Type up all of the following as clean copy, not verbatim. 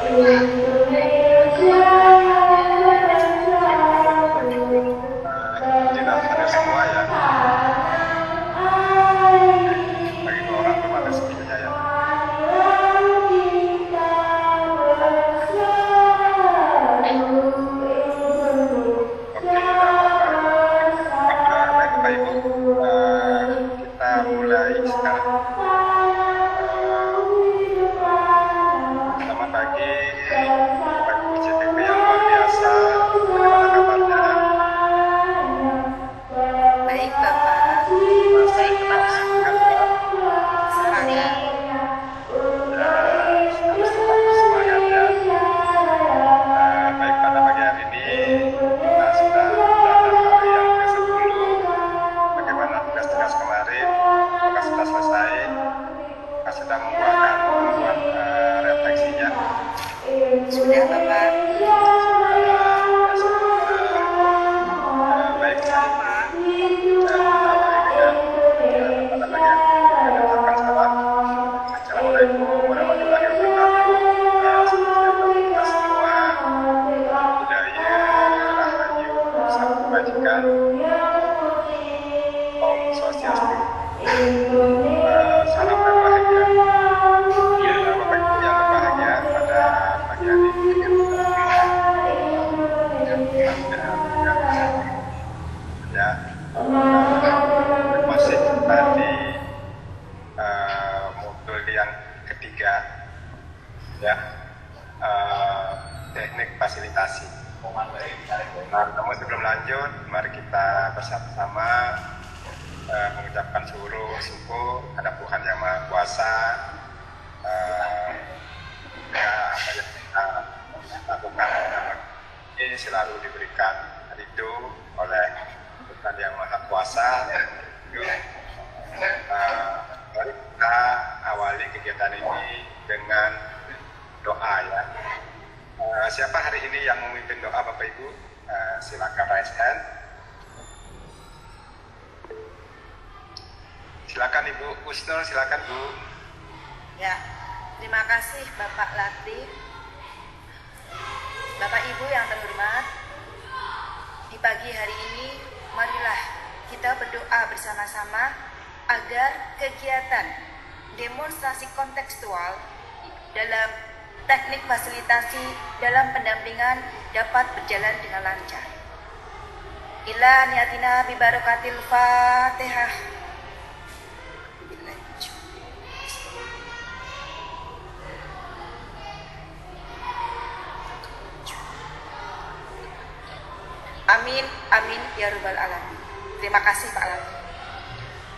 Tidak ada semua ya, bagi orang belum ada sepinya ya. Baik Bapak Ibu, kita mulai sekarang. Selamat pagi Bapak Ibu CTP yang luar biasa. Bagaimana kabarnya? Baik Bapak, Masih tetap semangat ya? semangat. Harus tetap semangat ya. Baik, pada pagi hari ini kita sudah berada hari yang ke-10. Bagaimana tugas-tugas kemarin? Apakah sudah selesai? Apakah sudah membuat refleksinya? Sudah Bapak. Baik, Pak. Pada pagi hari ini kita ucapkan salam. Assalamualaikum warahmatullahi wabarakatuh. Semoga kita semua budaya, rahayu, salam kebajikan, Om Swastiastu, salam berbahagia. Bapak Ibu yang berbahagia, pada pagi hari ini ya, masih kita di modul yang ketiga ya, teknik fasilitasi. Namun sebelum lanjut, mari kita bersama-sama mengucapkan syukur kepada Tuhan Yang Maha Kuasa. Ya, apa yang kita lakukan ini selalu diberikan ridho oleh Tuhan Yang Maha Kuasa. Mari kita awali kegiatan ini dengan doa ya. Siapa hari ini yang memimpin doa Bapak Ibu? Silakan raise hand. Silakan Ibu Usnul, silakan Bu. Ya, terima kasih Bapak Latif. Bapak Ibu yang terhormat, di pagi hari ini marilah kita berdoa bersama-sama agar kegiatan demonstrasi kontekstual dalam teknik fasilitasi dalam pendampingan dapat berjalan dengan lancar. Ila niatina bibarokatil Fatihah. Amin, amin ya rabbal alamin. Terima kasih Pak Latif.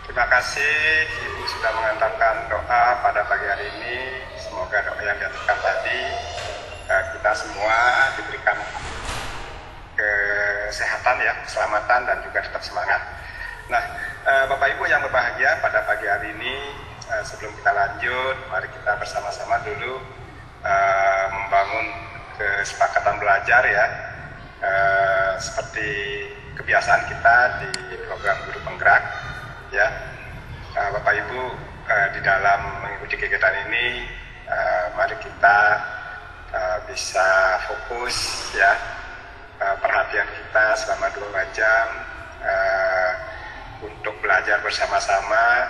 Terima kasih Ibu sudah mengantarkan doa pada pagi hari ini. Semoga doa yang diaturkan tadi kita semua diberikan kesehatan ya, keselamatan dan juga tetap semangat. Nah, Bapak Ibu yang berbahagia, pada pagi hari ini sebelum kita lanjut, mari kita bersama-sama dulu membangun kesepakatan belajar ya. Seperti kebiasaan kita di program Guru Penggerak ya, Bapak Ibu di dalam mengikuti kegiatan ini mari kita bisa fokus ya, perhatian kita selama 2 jam untuk belajar bersama-sama,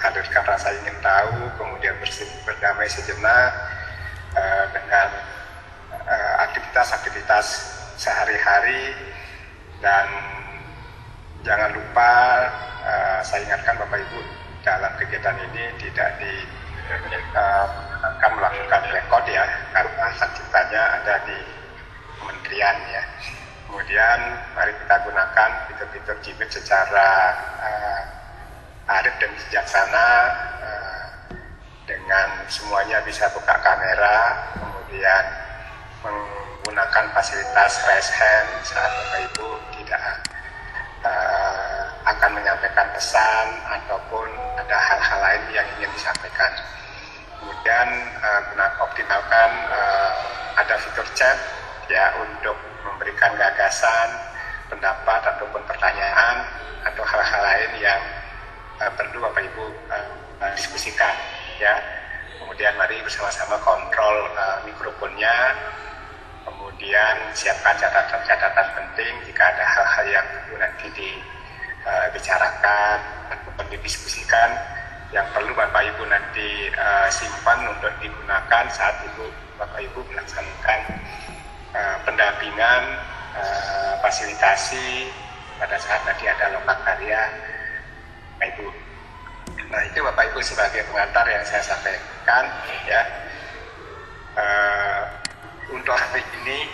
hadirkan rasa ingin tahu, kemudian berdamai sejenak dengan aktivitas-aktivitas sehari-hari. Dan jangan lupa saya ingatkan Bapak Ibu, dalam kegiatan ini tidak akan melakukan rekod ya, karena hak ciptanya ada di kementerian ya. Kemudian mari kita gunakan fitur-fitur Jimit secara arif dan bijaksana, dengan semuanya bisa buka kamera, kemudian menggunakan fasilitas raise hand saat Bapak Ibu tidak akan menyampaikan pesan ataupun ada hal-hal lain yang ingin disampaikan. Kemudian optimalkan ada fitur chat ya, untuk memberikan gagasan, pendapat ataupun pertanyaan atau hal-hal lain yang perlu Bapak Ibu diskusikan ya. Kemudian kemudian mari bersama-sama kontrol mikrofonnya, kemudian siapkan catatan-catatan penting jika ada hal-hal yang perlu nanti dibicarakan atau didiskusikan yang perlu Bapak Ibu nanti simpan untuk digunakan saat Bapak Ibu melaksanakan pendampingan, fasilitasi pada saat nanti ada lomba karya Bapak Ibu. Nah, itu Bapak Ibu sebagai pengantar yang saya sampaikan ya. Untuk hari ini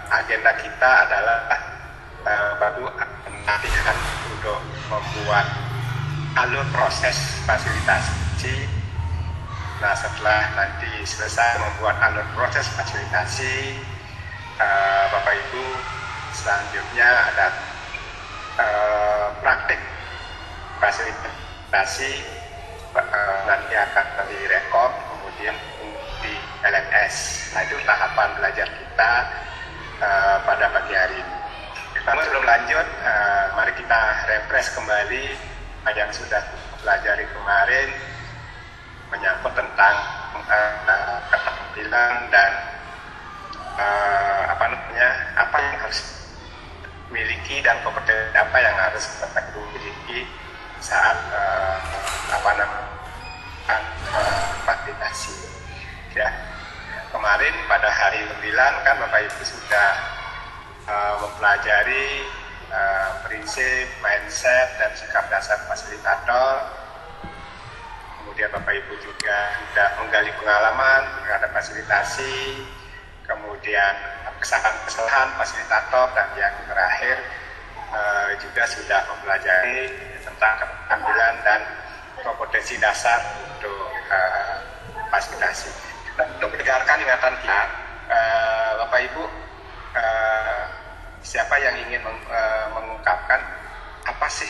agenda kita adalah baru latihan untuk membuat alur proses fasilitasi. Nah, setelah nanti selesai membuat alur proses fasilitasi, Bapak Ibu selanjutnya ada praktik fasilitasi, nanti akan direkod kemudian di LMS. Nah, itu tahapan belajar kita pada pagi hari ini. Namun sebelum lanjut, mari kita refresh kembali yang sudah pelajari kemarin menyangkut tentang keterampilan dan apa yang harus miliki dan kompetensi apa yang harus kita miliki saat fasilitasi. Ya, kemarin pada hari 9 kan Bapak Ibu sudah mempelajari prinsip, mindset, dan sikap dasar fasilitator. Kemudian Bapak Ibu juga sudah menggali pengalaman terhadap fasilitasi, kemudian kesalahan fasilitator, dan yang terakhir juga sudah mempelajari tentang keterampilan dan kompetensi dasar untuk fasilitasi. Dan untuk mendengarkan ingatan kita, Bapak Ibu, siapa yang ingin mengungkapkan apa sih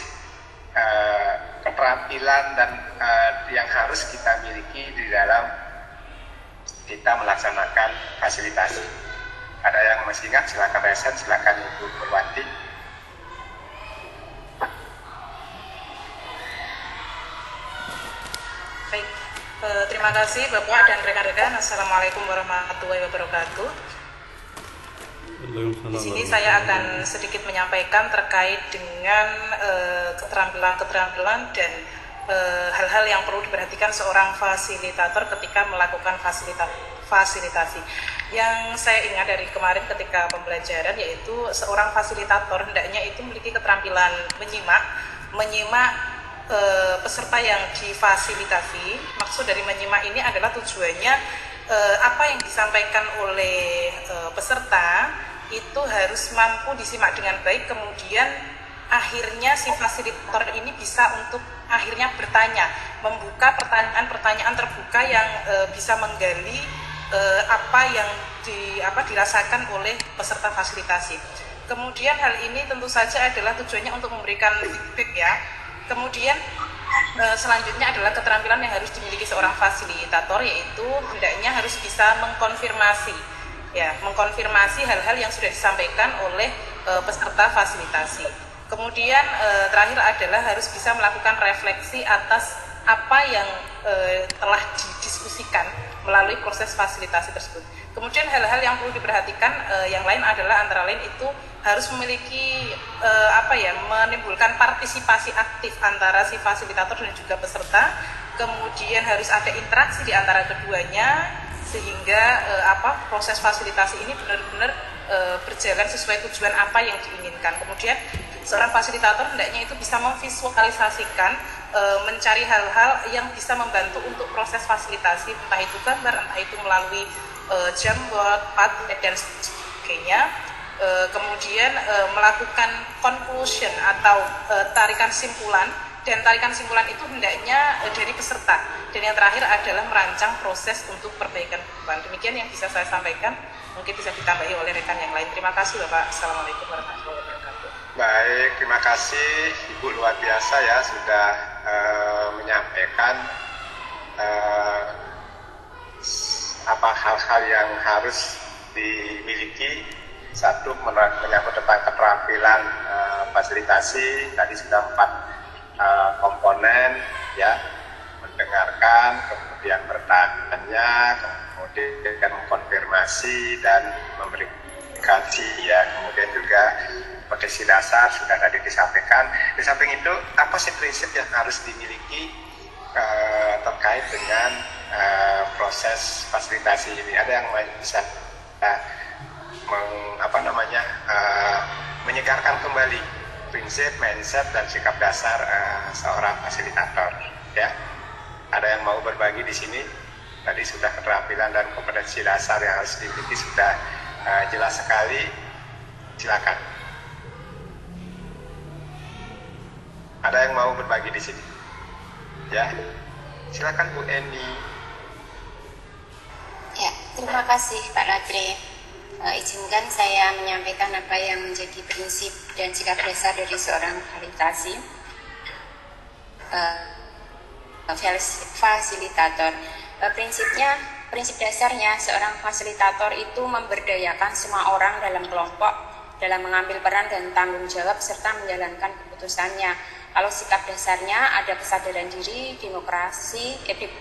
keterampilan dan yang harus kita miliki di dalam kita melaksanakan fasilitasi? Ada yang masih ingat? Silakan Resen, silakan Ibu Purwanti. Baik, terima kasih Bapak dan rekan-rekan. Assalamualaikum warahmatullahi wabarakatuh. Di sini saya akan sedikit menyampaikan terkait dengan keterampilan-keterampilan dan hal-hal yang perlu diperhatikan seorang fasilitator ketika melakukan fasilitasi. Yang saya ingat dari kemarin ketika pembelajaran yaitu seorang fasilitator hendaknya itu memiliki keterampilan menyimak peserta yang difasilitasi. Maksud dari menyimak ini adalah tujuannya apa yang disampaikan oleh peserta itu harus mampu disimak dengan baik, kemudian akhirnya si fasilitator ini bisa untuk akhirnya membuka pertanyaan-pertanyaan terbuka yang bisa menggali apa yang dirasakan oleh peserta fasilitasi. Kemudian hal ini tentu saja adalah tujuannya untuk memberikan feedback ya. Kemudian selanjutnya adalah keterampilan yang harus dimiliki seorang fasilitator, yaitu hendaknya harus bisa mengkonfirmasi hal-hal yang sudah disampaikan oleh peserta fasilitasi. Kemudian terakhir adalah harus bisa melakukan refleksi atas apa yang telah didiskusikan melalui proses fasilitasi tersebut. Kemudian hal-hal yang perlu diperhatikan yang lain adalah antara lain itu harus memiliki menimbulkan partisipasi aktif antara si fasilitator dan juga peserta. Kemudian harus ada interaksi di antara keduanya sehingga proses fasilitasi ini benar-benar berjalan sesuai tujuan apa yang diinginkan. Kemudian seorang fasilitator hendaknya itu bisa memvisualisasikan, mencari hal-hal yang bisa membantu untuk proses fasilitasi, entah itu gambar, entah itu melalui jamboard, padlet, dan sebagainya. Kemudian melakukan conclusion atau tarikan simpulan, dan tarikan simpulan itu hendaknya dari peserta. Dan yang terakhir adalah merancang proses untuk perbaikan kedepan. Demikian yang bisa saya sampaikan, mungkin bisa ditambahi oleh rekan yang lain. Terima kasih Bapak. Assalamualaikum warahmatullahi wabarakatuh. Baik, terima kasih Ibu, luar biasa ya sudah menyampaikan hal-hal yang harus dimiliki. Satu, menyangkut tentang keterampilan fasilitasi. Tadi sudah 4 komponen ya: mendengarkan, mendengarkan, kemudian bertanya, kemudian mengkonfirmasi dan memberikan ya, kemudian juga potensi dasar sudah tadi disampaikan. Di samping itu, apa sih prinsip yang harus dimiliki terkait dengan proses fasilitasi ini? Ada yang bisa menyegarkan kembali prinsip, mindset, dan sikap dasar seorang fasilitator. Ya, ada yang mau berbagi di sini? Tadi sudah keterampilan dan kompetensi dasar yang harus dimiliki sudah jelas sekali. Silakan. Ada yang mau berbagi di sini? Ya, silakan Bu Eni. Ya, terima kasih Pak Ladre. Izinkan saya menyampaikan apa yang menjadi prinsip dan sikap dasar dari seorang fasilitator. Prinsip dasarnya seorang fasilitator itu memberdayakan semua orang dalam kelompok dalam mengambil peran dan tanggung jawab serta menjalankan keputusannya. Kalau sikap dasarnya ada kesadaran diri,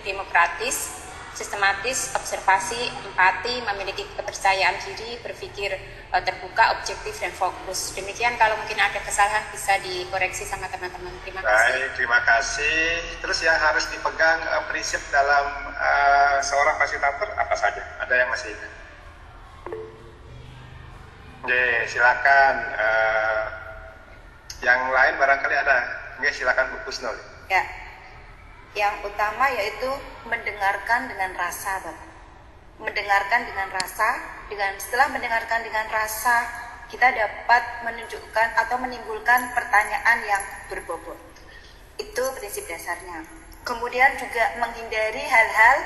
demokratis, sistematis, observasi, empati, memiliki kepercayaan diri, berpikir terbuka, objektif, dan fokus. Demikian, kalau mungkin ada kesalahan bisa dikoreksi sama teman-teman. Terima kasih. Baik, terima kasih. Terus yang harus dipegang prinsip dalam seorang fasilitator apa saja? Ada yang masih ingat? Oke, silakan. Yang lain barangkali ada. Oke, silakan Bu Kusnul. Ya. Yang utama yaitu mendengarkan dengan rasa, Bapak. Mendengarkan dengan rasa, setelah mendengarkan dengan rasa, kita dapat menunjukkan atau menimbulkan pertanyaan yang berbobot. Itu prinsip dasarnya. Kemudian juga menghindari hal-hal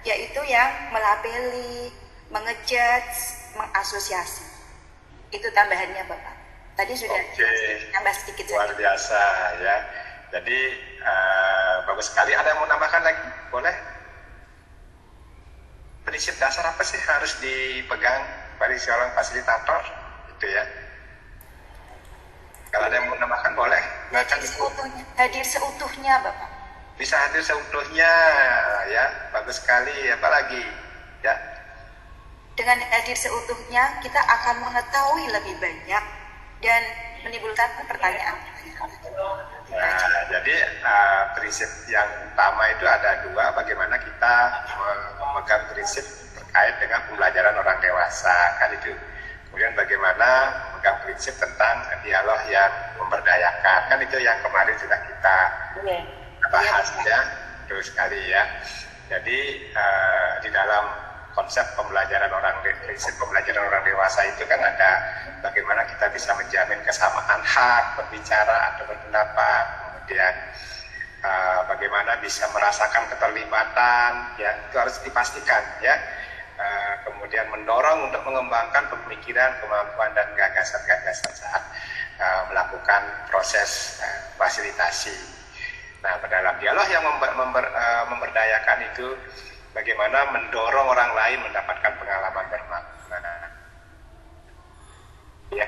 yaitu yang melabeli, mengejudge, mengasosiasi. Itu tambahannya, Bapak. Tadi sudah tambah sedikit saja. Luar biasa ya. Jadi bagus sekali. Ada yang mau nambahkan lagi? Boleh? Prinsip dasar apa sih harus dipegang bagi seorang fasilitator? Itu ya. Kalau ada yang mau nambahkan boleh. Hadir seutuhnya, Bapak. Bisa hadir seutuhnya, ya. Bagus sekali. Apalagi, ya. Dengan hadir seutuhnya, kita akan mengetahui lebih banyak dan menimbulkan pertanyaan. Nah, jadi prinsip yang utama itu ada dua, bagaimana kita memegang prinsip terkait dengan pembelajaran orang dewasa, kan itu. Kemudian bagaimana memegang prinsip tentang dialog yang memberdayakan, kan itu yang kemarin sudah kita bahas ya, terus sekali ya. Jadi di dalam konsep prinsip pembelajaran orang dewasa itu kan ada bagaimana kita bisa menjamin kesamaan hak berbicara atau berpendapat, kemudian bagaimana bisa merasakan keterlibatan, ya itu harus dipastikan ya. Kemudian mendorong untuk mengembangkan pemikiran, kemampuan dan gagasan-gagasan saat melakukan proses fasilitasi. Nah, dalam dialog yang memberdayakan itu bagaimana mendorong orang lain mendapatkan pengalaman bermakna, ya,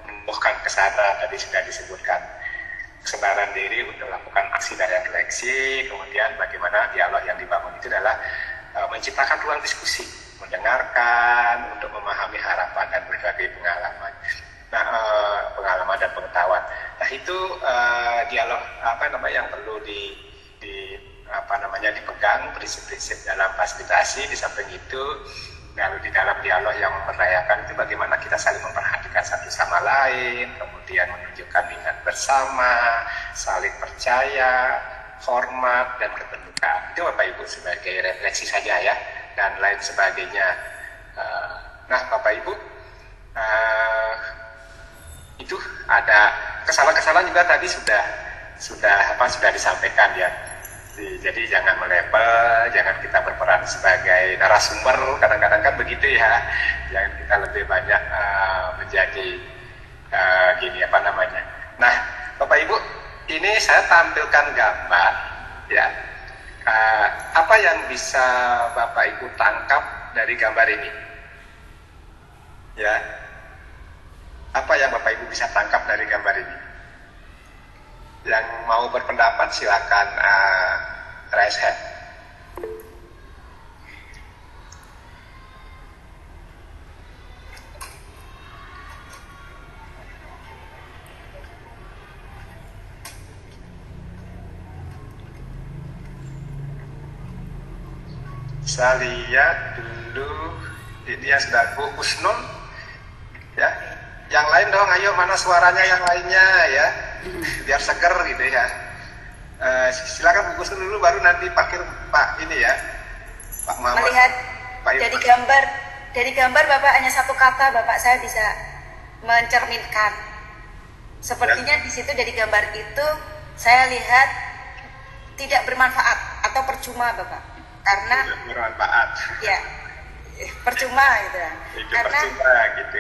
menumbuhkan kesadaran tadi sudah disebutkan, kesadaran diri untuk melakukan aksi dan refleksi. Kemudian bagaimana dialog yang dibangun itu adalah menciptakan ruang diskusi, mendengarkan untuk memahami harapan dan berbagai pengalaman. Nah, pengalaman dan pengetahuan. Nah, itu dialog yang perlu dipegang prinsip-prinsip dalam fasilitasi. Di samping itu, lalu di dalam dialog yang memberdayakan itu bagaimana kita saling memperhatikan satu sama lain, kemudian menunjukkan minat bersama, saling percaya, hormat, dan keterbukaan. Itu Bapak Ibu sebagai refleksi saja ya, dan lain sebagainya. Nah, Bapak Ibu, itu ada kesalahan-kesalahan juga tadi sudah disampaikan ya. Jadi jangan melebel, jangan kita berperan sebagai narasumber, kadang-kadang kan begitu ya. Jangan kita lebih banyak menjadi Nah, Bapak Ibu, ini saya tampilkan gambar ya. Apa yang bisa Bapak Ibu tangkap dari gambar ini? Ya. Apa yang Bapak Ibu bisa tangkap dari gambar ini? Yang mau berpendapat silakan raise hand. Saya lihat dulu dia sudah Bu Husnul ya. Yang lain dong, ayo mana suaranya yang lainnya ya, biar seger gitu ya. Silakan Bu Husnul dulu, baru nanti Pak ini ya, Pak Muhammad. Melihat Pak dari gambar Bapak hanya satu kata Bapak saya bisa mencerminkan. Sepertinya Ya. di situ dari gambar itu saya lihat tidak bermanfaat atau percuma Bapak. Karena Tidak bermanfaat. ya percuma gitu ya. Itu Karena percuma gitu.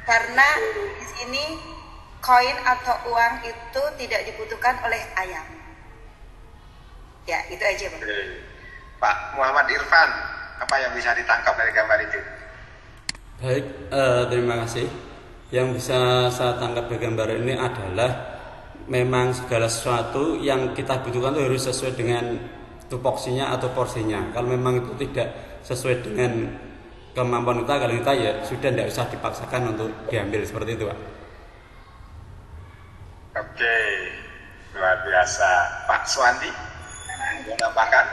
karena di sini koin atau uang itu tidak dibutuhkan oleh ayam. Ya, itu aja, Pak. Oke. Pak Muhammad Irfan, apa yang bisa ditangkap dari gambar itu? Baik, terima kasih. Yang bisa saya tangkap dari gambar ini adalah memang segala sesuatu yang kita butuhkan itu harus sesuai dengan tupoksinya atau porsinya. Kalau memang itu tidak sesuai dengan kemampuan kita, kalau kita ya sudah tidak usah dipaksakan untuk diambil, seperti itu, Pak. Oke, luar biasa. Pak Swandi, mau tambahkan?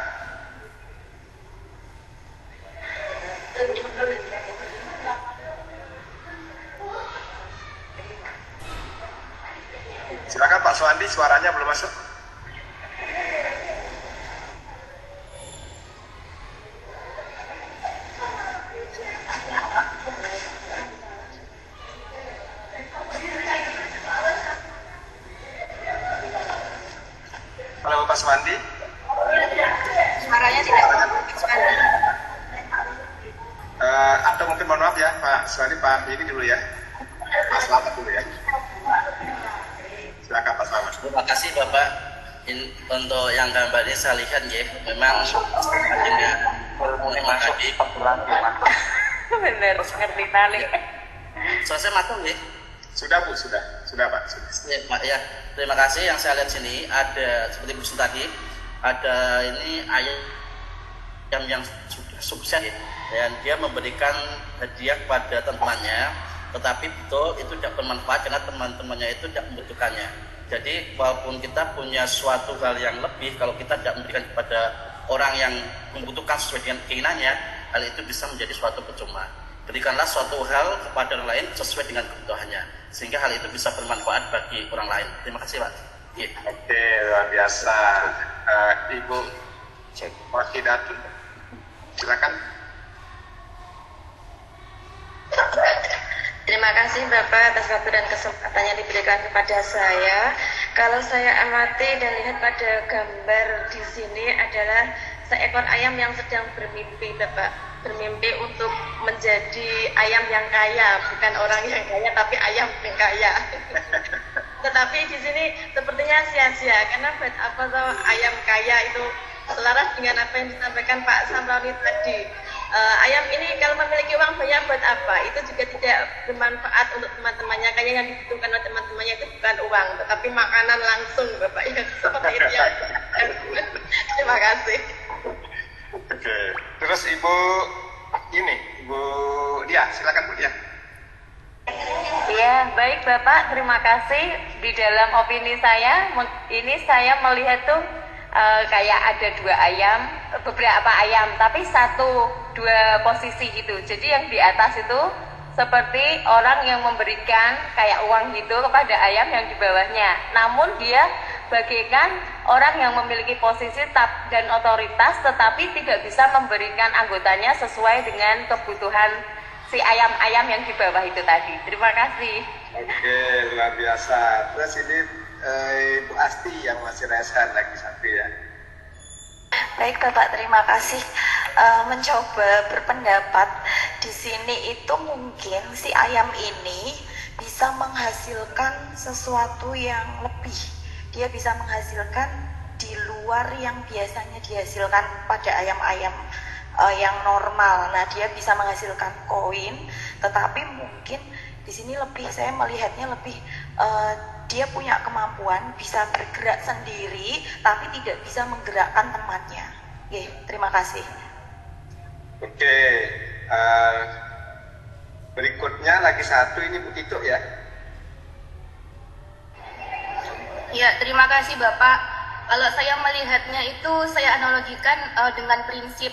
Silakan Pak Swandi, suaranya belum masuk. Halo Pak Swandi. Suaranya tidak Swandi. Atau mungkin mohon maaf ya Pak Swandi, Pak ini dulu ya. Pak Selamat dulu ya. Silakan Pak Selamat. Terima kasih Bapak. Untuk yang gambar ini saya lihat ya, memang dengan tema tadi. Bener, ngerti tali. Selesai matang ya? Sudah Bu, sudah Pak. Sudah. Ya, terima kasih. Yang saya lihat sini ada seperti Bu tadi, ada ini ayam yang sudah sukses ya, dan dia memberikan hadiah kepada teman-temannya, tetapi betul itu tidak bermanfaat karena teman-temannya itu tidak membutuhkannya. Jadi walaupun kita punya suatu hal yang lebih, kalau kita tidak memberikan kepada orang yang membutuhkan sesuai dengan keinginannya, hal itu bisa menjadi suatu percuma. Berikanlah suatu hal kepada orang lain sesuai dengan kebutuhannya, sehingga hal itu bisa bermanfaat bagi orang lain. Terima kasih Pak. Ya. Oke, luar biasa. Ibu Wakidatun, silakan. Terima kasih Bapak atas waktu dan kesempatan yang diberikan kepada saya. Kalau saya amati dan lihat pada gambar di sini adalah seekor ayam yang sedang bermimpi, Bapak. Bermimpi untuk menjadi ayam yang kaya, bukan orang yang kaya, tapi ayam yang kaya. Tetapi di sini sepertinya sia-sia, karena buat apa toh ayam kaya itu selaras dengan apa yang disampaikan Pak Samrawi tadi. Ayam ini kalau memiliki uang banyak buat apa? Itu juga tidak bermanfaat untuk teman-temannya. Kayaknya yang dibutuhkan oleh teman-temannya itu bukan uang, tetapi makanan langsung, Bapak. Ya, seperti itu ya. Terima kasih. Oke, terus Ibu Dia, silakan Bu Dia. Ya, baik Bapak, terima kasih. Di dalam opini saya, ini saya melihat tuh kayak ada beberapa ayam, tapi dua posisi gitu. Jadi yang di atas itu seperti orang yang memberikan kayak uang gitu kepada ayam yang di bawahnya. Namun dia bagaikan orang yang memiliki posisi dan otoritas, tetapi tidak bisa memberikan anggotanya sesuai dengan kebutuhan si ayam-ayam yang di bawah itu tadi. Terima kasih. Oke, luar biasa. Terus ini Ibu Asti yang masih resan lagi satu ya. Baik Bapak, terima kasih. Mencoba berpendapat di sini itu mungkin si ayam ini bisa menghasilkan sesuatu yang lebih. Dia bisa menghasilkan di luar yang biasanya dihasilkan pada ayam-ayam yang normal. Nah, dia bisa menghasilkan koin, tetapi mungkin di sini saya melihatnya lebih dia punya kemampuan bisa bergerak sendiri tapi tidak bisa menggerakkan temannya. Oke, terima kasih. Oke, berikutnya lagi satu ini Bu Tito ya. Ya, terima kasih Bapak. Kalau saya melihatnya itu saya analogikan dengan prinsip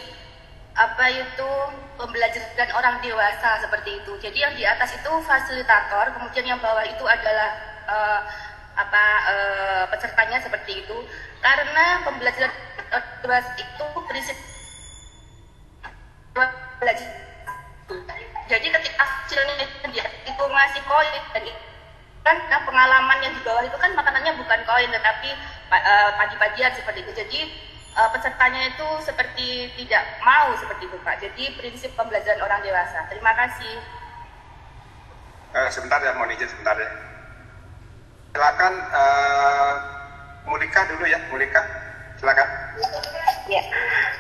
apa itu pembelajaran orang dewasa seperti itu. Jadi yang di atas itu fasilitator, kemudian yang bawah itu adalah pesertanya seperti itu. Karena pembelajaran dewasa itu prinsip belajar. Jadi ketika hasilnya itu ngasih koin dan kan pengalaman yang di bawah itu kan makanannya bukan koin tetapi padi-padian seperti itu. Jadi pesertanya itu seperti tidak mau seperti itu Pak. Jadi prinsip pembelajaran orang dewasa. Terima kasih. Sebentar ya, mohon izin sebentar ya. Silakan Mulika dulu ya, Mulika. Silakan. Ya,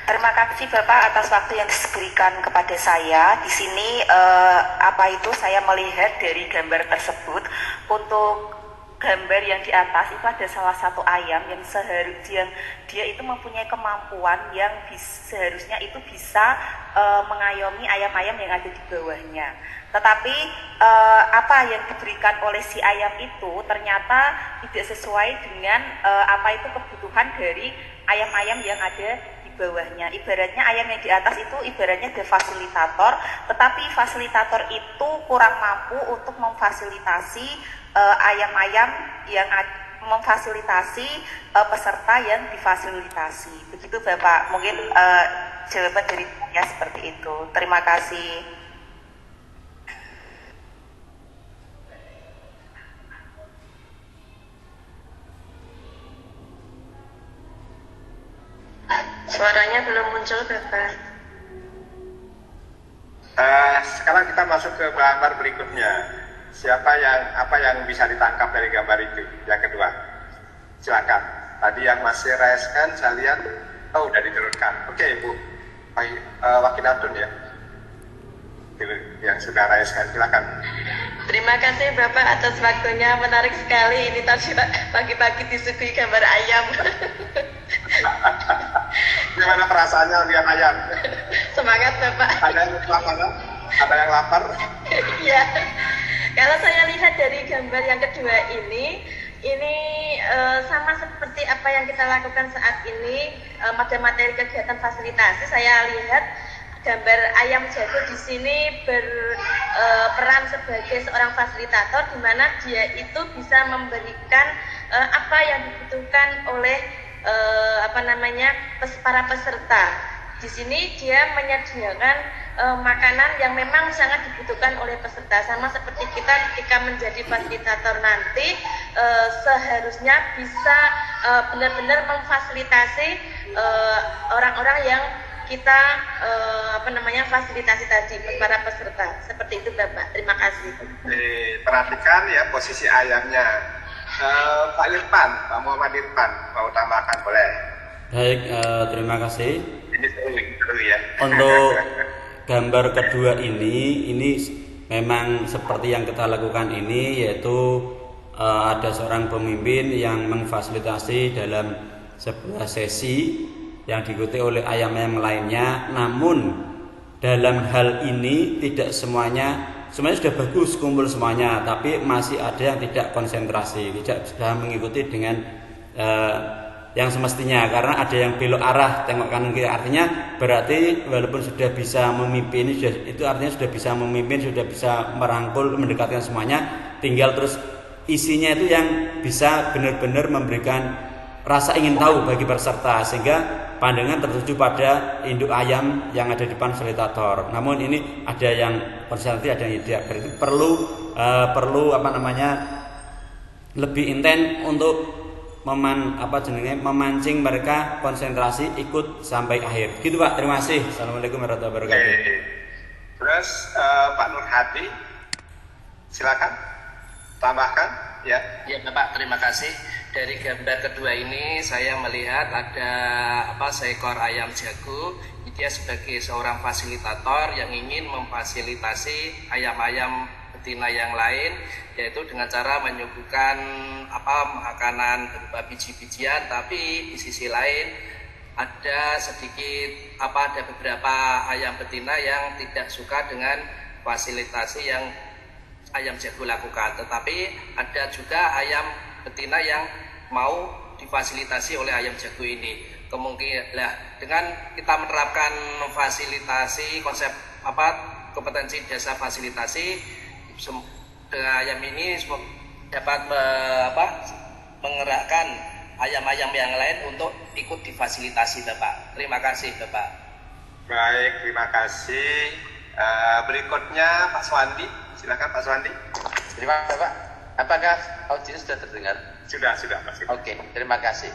terima kasih Bapak atas waktu yang diberikan kepada saya. Di sini saya melihat dari gambar tersebut, untuk gambar yang di atas itu ada salah satu ayam yang seharusnya dia itu mempunyai kemampuan yang seharusnya itu bisa mengayomi ayam-ayam yang ada di bawahnya. Tetapi apa yang diberikan oleh si ayam itu ternyata tidak sesuai dengan kebutuhan dari ayam-ayam yang ada di bawahnya. Ibaratnya ayam yang di atas itu ibaratnya ada fasilitator, tetapi fasilitator itu kurang mampu untuk memfasilitasi ayam-ayam yang memfasilitasi peserta yang difasilitasi. Begitu Bapak, mungkin jawaban dari saya seperti itu. Terima kasih. Suaranya belum muncul Bapak. Sekarang kita masuk ke gambar berikutnya. Apa yang bisa ditangkap dari gambar itu? Yang kedua, silakan. Tadi yang masih raise hand, saya lihat, udah diturunkan. Oke, Bu, Wakinatun ya, yang sudah raise hand, silakan. Terima kasih Bapak atas waktunya, menarik sekali. Ini tadi pagi-pagi disuguhi gambar ayam. Gimana perasaannya lihat ayam? Semangat Bapak. Ada yang lapar? Ada yang lapar? Iya. Kalau saya lihat dari gambar yang kedua ini sama seperti apa yang kita lakukan saat ini pada materi kegiatan fasilitasi. Saya lihat gambar ayam jago di sini berperan sebagai seorang fasilitator, di mana dia itu bisa memberikan apa yang dibutuhkan oleh para peserta. Di sini dia menyediakan makanan yang memang sangat dibutuhkan oleh peserta. Sama seperti kita ketika menjadi fasilitator nanti seharusnya bisa benar-benar memfasilitasi orang-orang yang kita fasilitasi tadi, para peserta. Seperti itu Bapak. Terima kasih. Perhatikan ya posisi ayamnya. Pak Irfan, Pak Muhammad Irfan, mau tambahkan boleh? Baik, terima kasih. Ini seru ya. Untuk gambar kedua ini memang seperti yang kita lakukan ini, yaitu ada seorang pemimpin yang memfasilitasi dalam sebuah sesi yang diikuti oleh ayam-ayam lainnya. Namun dalam hal ini tidak semuanya sudah bagus kumpul semuanya, tapi masih ada yang tidak konsentrasi, tidak sudah mengikuti dengan yang semestinya, karena ada yang belok arah tengok kanan kiri. Artinya berarti walaupun sudah bisa memimpin, itu artinya sudah bisa memimpin, sudah bisa merangkul, mendekatkan semuanya, tinggal terus isinya itu yang bisa benar-benar memberikan rasa ingin tahu bagi peserta, sehingga pandangan tertuju pada induk ayam yang ada di depan fasilitator. Namun ini ada yang konsentrasi, ada yang tidak. Berarti perlu lebih intens untuk memancing mereka konsentrasi ikut sampai akhir. Gitu Pak, terima kasih. Assalamualaikum warahmatullahi wabarakatuh. Terus Pak Nur Hadi, silakan tambahkan ya. Ya Bapak, terima kasih. Dari gambar kedua ini saya melihat ada seekor ayam jago. Dia sebagai seorang fasilitator yang ingin memfasilitasi ayam-ayam betina yang lain, yaitu dengan cara menyuguhkan makanan berupa biji-bijian, tapi di sisi lain ada ada beberapa ayam betina yang tidak suka dengan fasilitasi yang ayam jago lakukan, tetapi ada juga ayam betina yang mau difasilitasi oleh ayam jago ini. Kemungkinan dengan kita menerapkan fasilitasi konsep kompetensi desa fasilitasi, ayam ini dapat menggerakkan ayam-ayam yang lain untuk ikut difasilitasi, Bapak. Terima kasih, Bapak. Baik, terima kasih. Berikutnya Pak Swandi, silakan Pak Swandi. Terima kasih, Pak. Apakah audio sudah terdengar? Sudah Pak. Oke, terima kasih.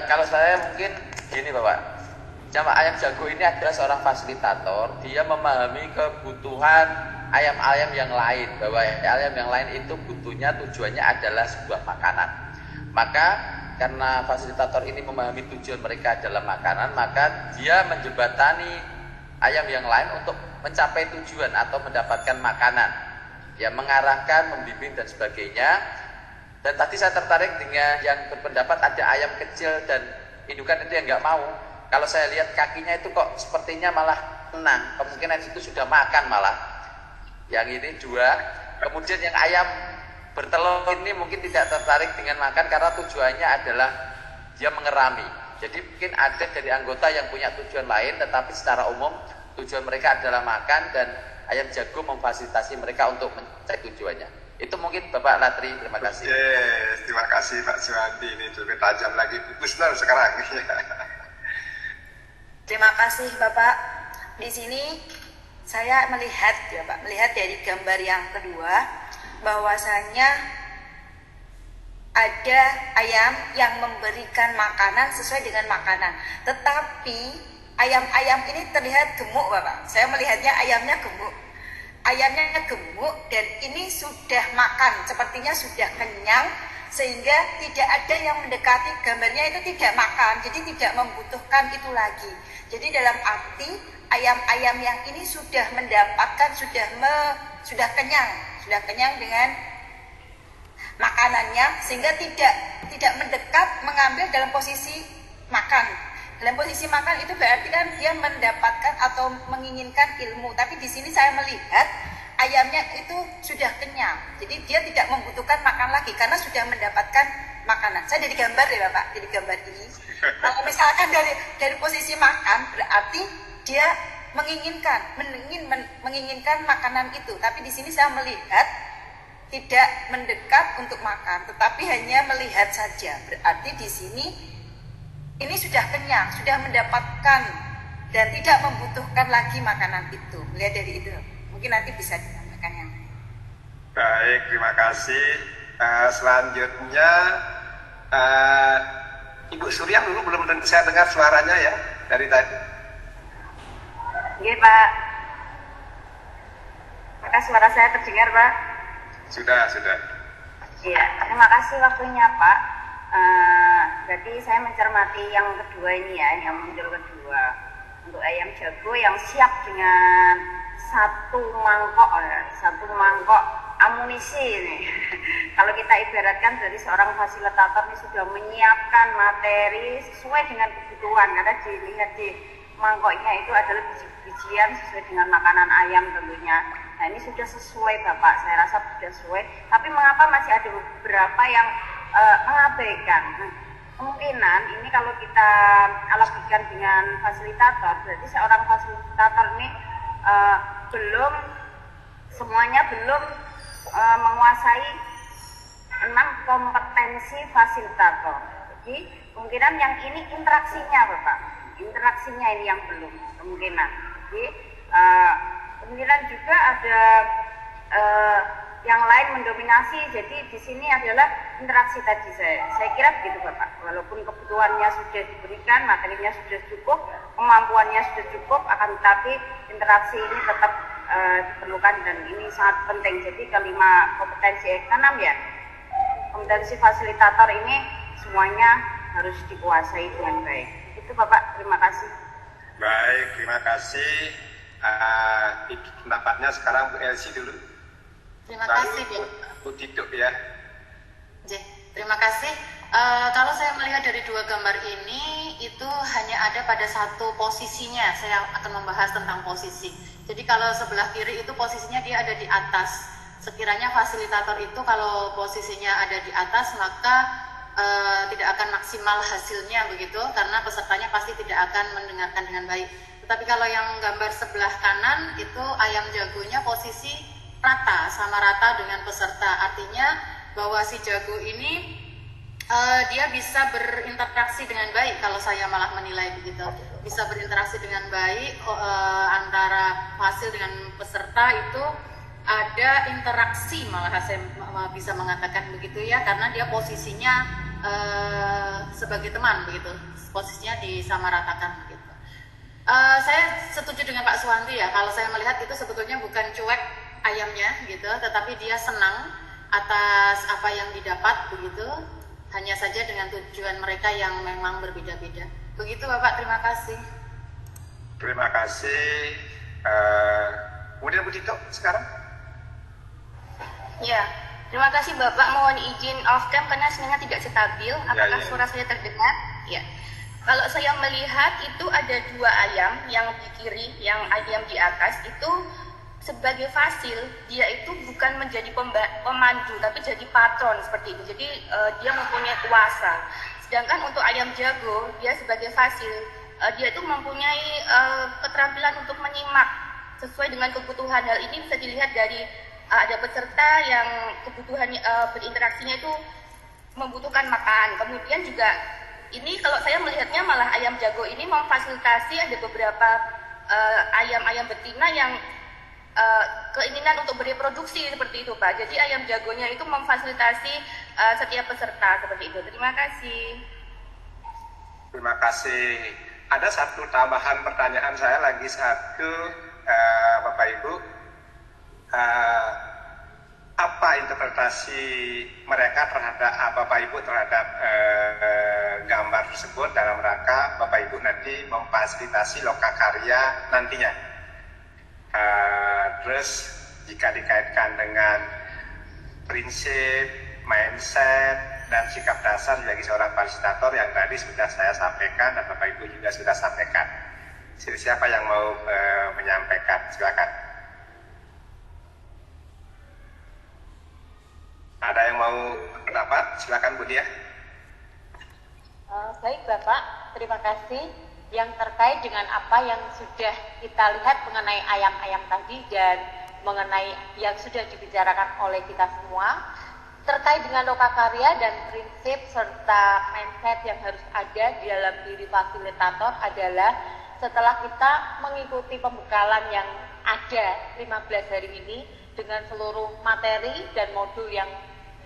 Kalau saya mungkin gini, Bapak. Jamaah ayam jago ini adalah seorang fasilitator. Dia memahami kebutuhan ayam-ayam yang lain, bahwa ayam yang lain itu butuhnya, tujuannya adalah sebuah makanan. Maka karena fasilitator ini memahami tujuan mereka adalah makanan, maka dia menjembatani ayam yang lain untuk mencapai tujuan atau mendapatkan makanan, ya, mengarahkan, membimbing dan sebagainya. Dan tadi saya tertarik dengan yang berpendapat ada ayam kecil dan indukan itu yang nggak mau. Kalau saya lihat kakinya itu kok sepertinya malah tenang, kemungkinan itu sudah makan malah. Yang ini 2. Kemudian yang ayam bertelur ini mungkin tidak tertarik dengan makan karena tujuannya adalah dia mengerami. Jadi mungkin ada dari anggota yang punya tujuan lain, tetapi secara umum tujuan mereka adalah makan, dan ayam jago memfasilitasi mereka untuk mencapai tujuannya. Itu mungkin Bapak Latri, terima kasih. Yes, terima kasih Pak Suwandi, ini lebih tajam lagi Gusnul sekarang. Terima kasih Bapak. Di sini saya melihat dari gambar yang kedua, bahwasanya ada ayam yang memberikan makanan sesuai dengan makanan, tetapi ayam-ayam ini terlihat gemuk, Bapak. Saya melihatnya ayamnya gemuk dan ini sudah makan, sepertinya sudah kenyang, sehingga tidak ada yang mendekati gambarnya itu tidak makan, jadi tidak membutuhkan itu lagi. Jadi dalam arti ayam-ayam yang ini sudah mendapatkan, sudah kenyang dengan makanannya, sehingga tidak mendekat mengambil dalam posisi makan. Dalam posisi makan itu berarti kan dia mendapatkan atau menginginkan ilmu, tapi di sini saya melihat ayamnya itu sudah kenyang, jadi dia tidak membutuhkan makan lagi karena sudah mendapatkan makanan. Saya jadi gambar ya Bapak, jadi gambar ini. Kalau misalkan dari posisi makan berarti dia menginginkan makanan itu, tapi di sini saya melihat tidak mendekat untuk makan, tetapi hanya melihat saja. Berarti di sini ini sudah kenyang, sudah mendapatkan dan tidak membutuhkan lagi makanan itu. Melihat dari itu, mungkin nanti bisa disampaikan yang lain. Baik, terima kasih. Selanjutnya Ibu Surya dulu belum saya dengar suaranya ya dari tadi. Iya Pak. Apakah suara saya terdengar Pak? Sudah. Iya, terima kasih waktunya Pak. Jadi saya mencermati yang kedua ini ya, yang muncul kedua, untuk ayam jago yang siap dengan satu mangkok amunisi ini. Kalau kita ibaratkan dari seorang fasilitator ini sudah menyiapkan materi sesuai dengan kebutuhan, karena dilihat di mangkoknya itu adalah biji-bijian sesuai dengan makanan ayam tentunya. Nah ini sudah sesuai Bapak, saya rasa sudah sesuai. Tapi mengapa masih ada beberapa yang mengabaikan? Kemungkinan ini kalau kita analogikan dengan fasilitator, berarti seorang fasilitator ini semuanya belum menguasai 6 kompetensi fasilitator. Jadi kemungkinan yang ini interaksinya Bapak, interaksinya ini yang belum kemungkinan. Jadi kemungkinan juga ada yang lain mendominasi. Jadi di sini adalah interaksi tadi saya kira begitu Bapak. Walaupun kebutuhannya sudah diberikan, materinya sudah cukup, kemampuannya sudah cukup, akan tetapi interaksi ini tetap diperlukan dan ini sangat penting. Jadi kelima kompetensi keenam ya, kompetensi fasilitator ini semuanya harus dikuasai dengan baik. Itu Bapak, terima kasih. Baik, terima kasih. Pendapatnya sekarang Bu Elsie dulu. Terima kasih, Bu Tiduk ya. Terima kasih. Kalau saya melihat dari dua gambar ini, itu hanya ada pada satu posisinya. Saya akan membahas tentang posisi. Jadi kalau sebelah kiri itu posisinya dia ada di atas. Sekiranya fasilitator itu kalau posisinya ada di atas, maka tidak akan maksimal hasilnya begitu, karena pesertanya pasti tidak akan mendengarkan dengan baik. Tetapi kalau yang gambar sebelah kanan itu ayam jagonya posisi rata, sama rata dengan peserta. Artinya bahwa si jago ini dia bisa berinteraksi dengan baik, kalau saya malah menilai begitu, bisa berinteraksi dengan baik antara hasil dengan peserta, itu ada interaksi, malah saya bisa mengatakan begitu ya, karena dia posisinya sebagai teman begitu, posisinya disamaratakan begitu. Saya setuju dengan Pak Suwanti ya, kalau saya melihat itu sebetulnya bukan cuek ayamnya gitu, tetapi dia senang atas apa yang didapat begitu, hanya saja dengan tujuan mereka yang memang berbeda-beda. Begitu Bapak, terima kasih. Terima kasih. Kemudian Bu Tito sekarang. Ya, terima kasih Bapak. Mohon izin off cam karena sinyalnya tidak stabil. Apakah suara saya terdengar? Ya. Kalau saya melihat itu ada dua ayam, yang di kiri, yang ayam di atas itu sebagai fasil, dia itu bukan menjadi pemandu, tapi jadi patron seperti itu. Jadi dia mempunyai kuasa. Sedangkan untuk ayam jago, dia sebagai fasil, dia itu mempunyai keterampilan untuk menyimak sesuai dengan kebutuhan. Hal ini bisa dilihat dari ada peserta yang kebutuhan berinteraksinya itu membutuhkan makan. Kemudian juga ini kalau saya melihatnya malah ayam jago ini memfasilitasi ada beberapa ayam-ayam betina yang keinginan untuk bereproduksi seperti itu Pak. Jadi ayam jagonya itu memfasilitasi setiap peserta seperti itu. Terima kasih. Terima kasih. Ada satu tambahan pertanyaan saya lagi Bapak Ibu. Apa interpretasi mereka terhadap Bapak Ibu terhadap gambar tersebut dalam rangka Bapak Ibu nanti memfasilitasi lokakarya nantinya? Terus jika dikaitkan dengan prinsip, mindset, dan sikap dasar bagi seorang fasilitator yang tadi sudah saya sampaikan dan Bapak Ibu juga sudah sampaikan. Siapa yang mau menyampaikan? Silakan. Ada yang mau pendapat? Silakan Bu Dia. Baik Bapak, terima kasih. Yang terkait dengan apa yang sudah kita lihat mengenai ayam-ayam tadi dan mengenai yang sudah dibicarakan oleh kita semua, terkait dengan lokakarya dan prinsip serta mindset yang harus ada di dalam diri fasilitator adalah setelah kita mengikuti pembekalan yang ada 15 hari ini dengan seluruh materi dan modul yang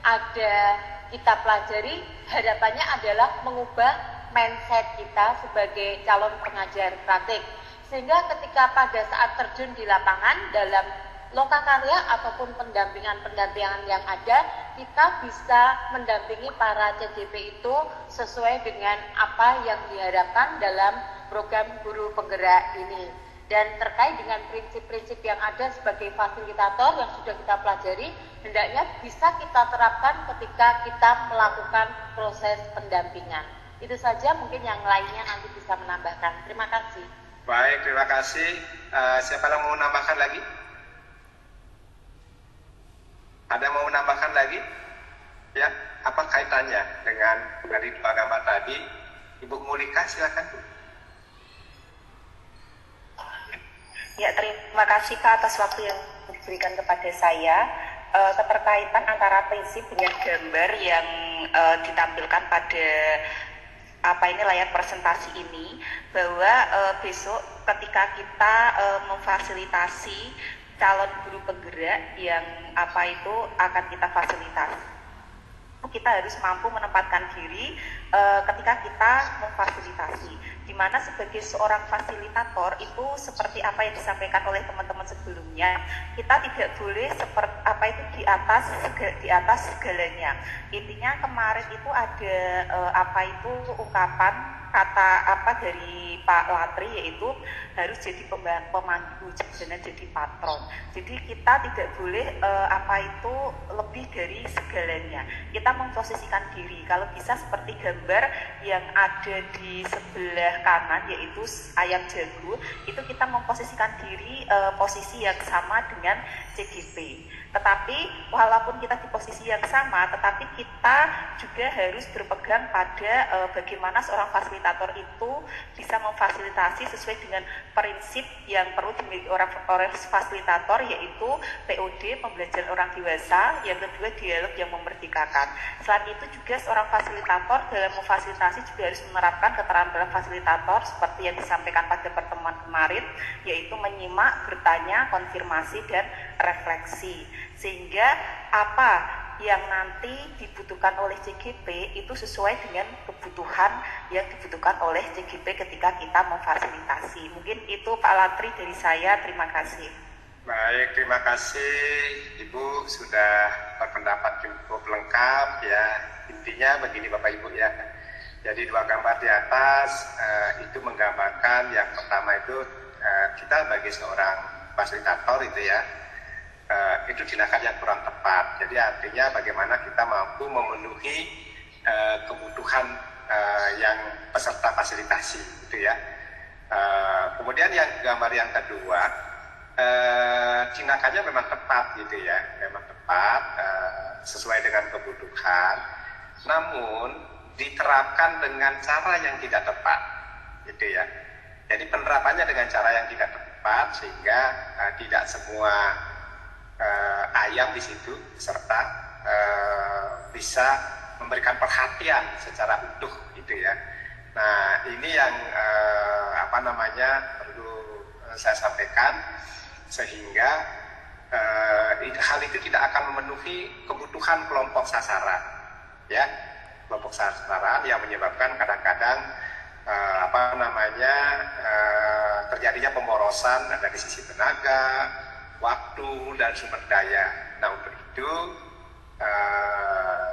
ada kita pelajari, harapannya adalah mengubah mindset kita sebagai calon pengajar praktik, sehingga ketika pada saat terjun di lapangan dalam lokakarya ataupun pendampingan yang ada, kita bisa mendampingi para CJP itu sesuai dengan apa yang diharapkan dalam program guru penggerak ini. Dan terkait dengan prinsip-prinsip yang ada sebagai fasilitator yang sudah kita pelajari, hendaknya bisa kita terapkan ketika kita melakukan proses pendampingan. Itu saja, mungkin yang lainnya nanti bisa menambahkan. Terima kasih. Baik, terima kasih. Siapa yang mau menambahkan lagi? Ada yang mau menambahkan lagi? Ya, apa kaitannya dengan dari dua gambar tadi? Ibu Mulika, silakan Bu. Ya, terima kasih Kak atas waktu yang diberikan kepada saya. Keterkaitan antara prinsip dengan gambar yang ditampilkan pada layar presentasi ini, bahwa besok ketika kita memfasilitasi calon guru penggerak yang akan kita fasilitasi, kita harus mampu menempatkan diri ketika kita memfasilitasi, di mana sebagai seorang fasilitator itu seperti apa yang disampaikan oleh teman-teman sebelumnya, kita tidak boleh seperti di atas segalanya. Intinya kemarin itu ada ungkapan kata apa dari Pak Latri, yaitu harus jadi pemandu, jangan jadi patron. Jadi kita tidak boleh apa itu lebih dari segalanya. Kita memposisikan diri. Kalau bisa seperti gambar yang ada di sebelah kanan, yaitu ayam jago, itu kita memposisikan diri posisi yang sama dengan CGP. Tetapi walaupun kita di posisi yang sama, tetapi kita juga harus berpegang pada bagaimana seorang fasilitator itu bisa memfasilitasi sesuai dengan prinsip yang perlu dimiliki orang fasilitator, yaitu POD, pembelajaran orang dewasa, yang kedua dialog yang memerdekakan. Selain itu juga seorang fasilitator dalam memfasilitasi juga harus menerapkan keterampilan fasilitator seperti yang disampaikan pada pertemuan kemarin, yaitu menyimak, bertanya, konfirmasi, dan refleksi. Sehingga apa yang nanti dibutuhkan oleh CGP itu sesuai dengan kebutuhan yang dibutuhkan oleh CGP ketika kita memfasilitasi. Mungkin itu Pak Latri dari saya, terima kasih. Baik, terima kasih Ibu sudah berpendapat cukup lengkap ya. Intinya begini Bapak Ibu ya. Jadi dua gambar di atas itu menggambarkan yang pertama itu kita bagi seorang fasilitator itu ya, itu tindakan yang kurang tepat. Jadi artinya bagaimana kita mampu memenuhi kebutuhan yang peserta fasilitasi gitu ya. Kemudian yang gambar yang kedua, tindakannya memang tepat gitu ya, memang tepat sesuai dengan kebutuhan, namun diterapkan dengan cara yang tidak tepat gitu ya. Jadi penerapannya dengan cara yang tidak tepat sehingga tidak semua ayam di situ serta bisa memberikan perhatian secara utuh gitu ya. Nah ini yang perlu saya sampaikan, sehingga hal itu tidak akan memenuhi kebutuhan kelompok sasaran ya, kelompok sasaran yang menyebabkan kadang-kadang terjadinya pemborosan dari sisi tenaga, waktu, dan sumber daya. Nah untuk itu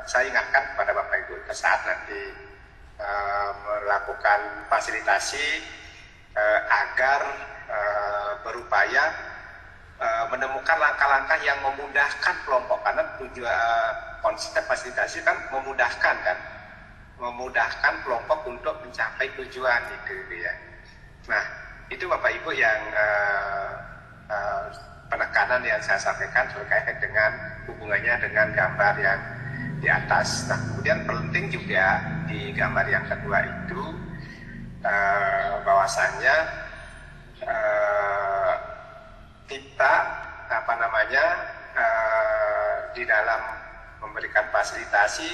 saya ingatkan kepada Bapak Ibu saat nanti melakukan fasilitasi agar berupaya menemukan langkah-langkah yang memudahkan kelompok, karena konsep fasilitasi kan memudahkan kelompok untuk mencapai tujuan itu ya. Nah itu Bapak Ibu yang penekanan yang saya sampaikan terkait dengan hubungannya dengan gambar yang di atas. Nah kemudian penting juga di gambar yang kedua itu bahwasannya kita di dalam memberikan fasilitasi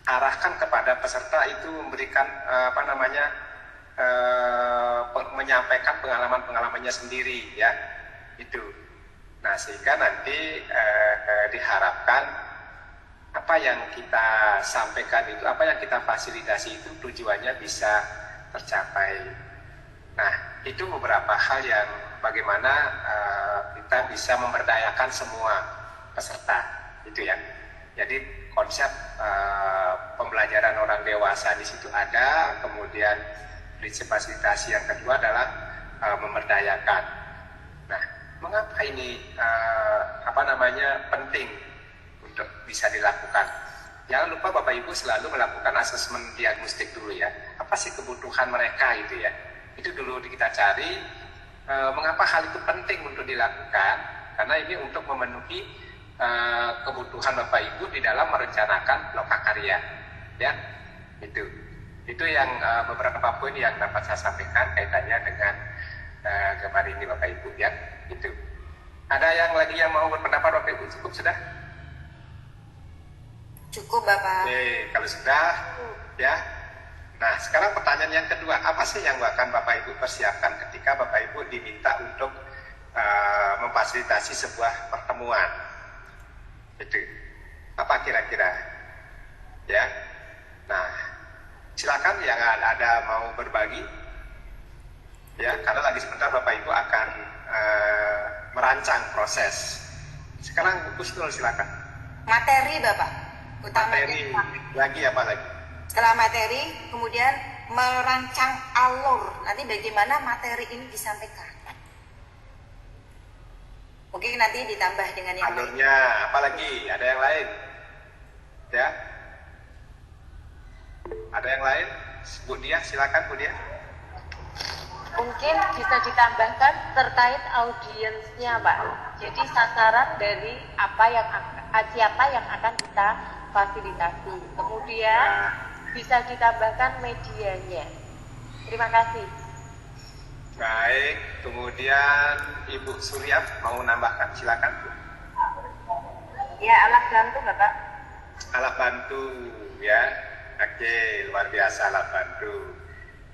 arahkan kepada peserta itu memberikan menyampaikan pengalamannya sendiri ya itu. Nah sehingga nanti diharapkan apa yang kita sampaikan itu, apa yang kita fasilitasi itu tujuannya bisa tercapai. Nah itu beberapa hal yang bagaimana kita bisa memberdayakan semua peserta itu ya. Jadi konsep pembelajaran orang dewasa di situ ada, kemudian prinsip fasilitasi yang kedua adalah memberdayakan. Nah, mengapa ini penting untuk bisa dilakukan? Jangan lupa Bapak Ibu selalu melakukan asesmen diagnostik dulu ya. Apa sih kebutuhan mereka itu ya? Itu dulu kita cari. Mengapa hal itu penting untuk dilakukan? Karena ini untuk memenuhi kebutuhan Bapak Ibu di dalam merencanakan lokakarya ya. Itu yang beberapa poin yang dapat saya sampaikan kaitannya dengan gambar ini Bapak Ibu ya. Itu ada yang lagi yang mau berpendapat Bapak Ibu? Cukup sudah? Cukup Bapak. Oke, kalau sudah ya. Nah sekarang pertanyaan yang kedua, apa sih yang akan Bapak Ibu persiapkan ketika Bapak Ibu diminta untuk memfasilitasi sebuah pertemuan? Itu apa kira-kira ya? Nah silakan yang ada mau berbagi ya, karena lagi sebentar Bapak Ibu akan merancang proses. Sekarang Gus Nul silakan. Materi Bapak, utama materi lagi apa lagi? Setelah materi kemudian merancang alur nanti bagaimana materi ini disampaikan. Mungkin nanti ditambah dengan yang alurnya, apalagi ada yang lain, ya? Ada yang lain? Bu Dia, silakan Bu Dia. Mungkin bisa ditambahkan terkait audiensnya, Pak. Jadi sasaran dari siapa yang akan kita fasilitasi. Kemudian bisa ditambahkan medianya. Terima kasih. Baik, kemudian Ibu Surya mau nambahkan, silakan. Ya, alat bantu Bapak. Alat bantu, ya. Oke, luar biasa alat bantu.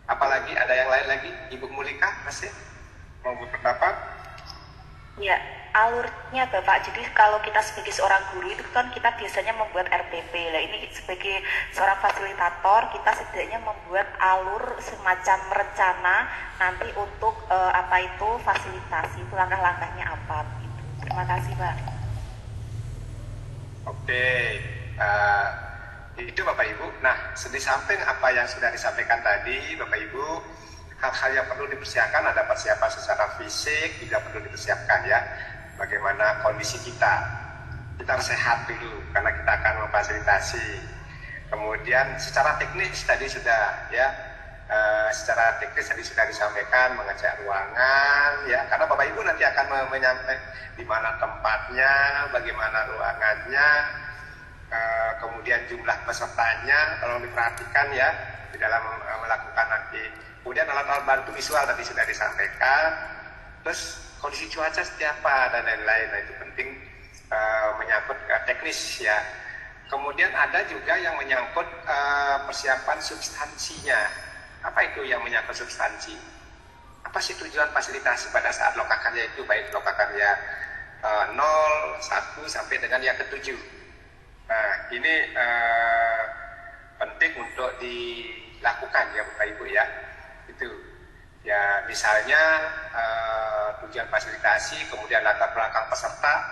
Apalagi ada yang lain lagi? Ibu Mulika masih mau berpendapat? Ya, alurnya Bapak. Jadi kalau kita sebagai seorang guru itu kan kita biasanya membuat RPP. Lah ini sebagai seorang fasilitator kita setidaknya membuat alur semacam rencana nanti untuk fasilitasi itu langkah-langkahnya apa gitu. Terima kasih, Pak. Oke. Itu Bapak Ibu. Nah, di samping apa yang sudah disampaikan tadi, Bapak Ibu, hal-hal yang perlu dipersiapkan, ada persiapan secara fisik juga perlu dipersiapkan ya. Bagaimana kondisi kita harus sehat dulu karena kita akan memfasilitasi. Kemudian secara teknis tadi sudah ya, secara teknis tadi sudah disampaikan mengecek ruangan ya, karena Bapak Ibu nanti akan menyampaikan di mana tempatnya, bagaimana ruangannya. Kemudian jumlah pesertanya tolong diperhatikan ya di dalam melakukan nanti. Kemudian alat-alat bantu visual tadi sudah disampaikan. Terus kondisi cuaca seperti apa dan lain-lain. Nah, itu penting menyangkut teknis ya. Kemudian ada juga yang menyangkut persiapan substansinya. Apa itu yang menyangkut substansi? Apa sih tujuan fasilitasi pada saat lokakarya itu, baik lokakarya 0, 1 sampai dengan yang ke-7. Nah, ini penting untuk dilakukan ya Bapak Ibu ya. Itu ya, misalnya tujuan fasilitasi, kemudian latar belakang peserta.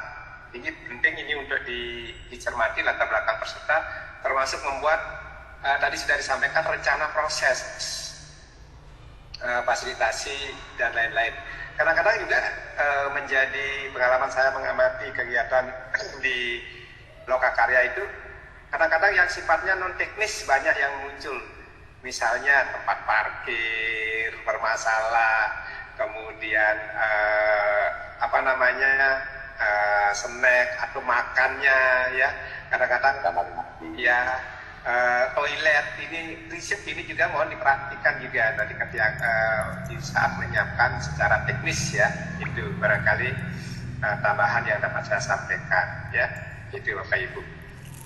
Ini penting ini untuk dicermati latar belakang peserta, termasuk membuat tadi sudah disampaikan rencana proses fasilitasi dan lain-lain. Kadang-kadang juga menjadi pengalaman saya mengamati kegiatan di lokakarya itu, kadang-kadang yang sifatnya non teknis banyak yang muncul, misalnya tempat parkir bermasalah, kemudian snack atau makannya ya, kadang-kadang ya toilet ini prinsip ini juga mohon diperhatikan juga nanti ketika di saat menyiapkan secara teknis ya. Itu barangkali tambahan yang dapat saya sampaikan ya. Itu Bapak Ibu.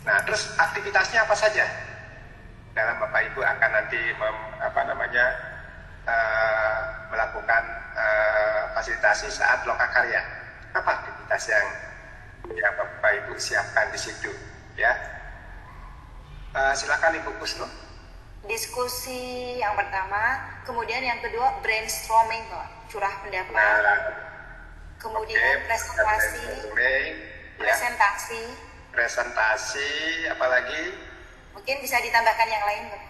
Nah, terus aktivitasnya apa saja? Dalam Bapak Ibu akan nanti melakukan fasilitasi saat lokakarya. Apa aktivitas yang Bapak Ibu siapkan di situ? Ya, silakan Ibu Kusno. Diskusi yang pertama, kemudian yang kedua brainstorming, curah pendapat, kemudian presentasi, apalagi? Mungkin bisa ditambahkan yang lain, Pak.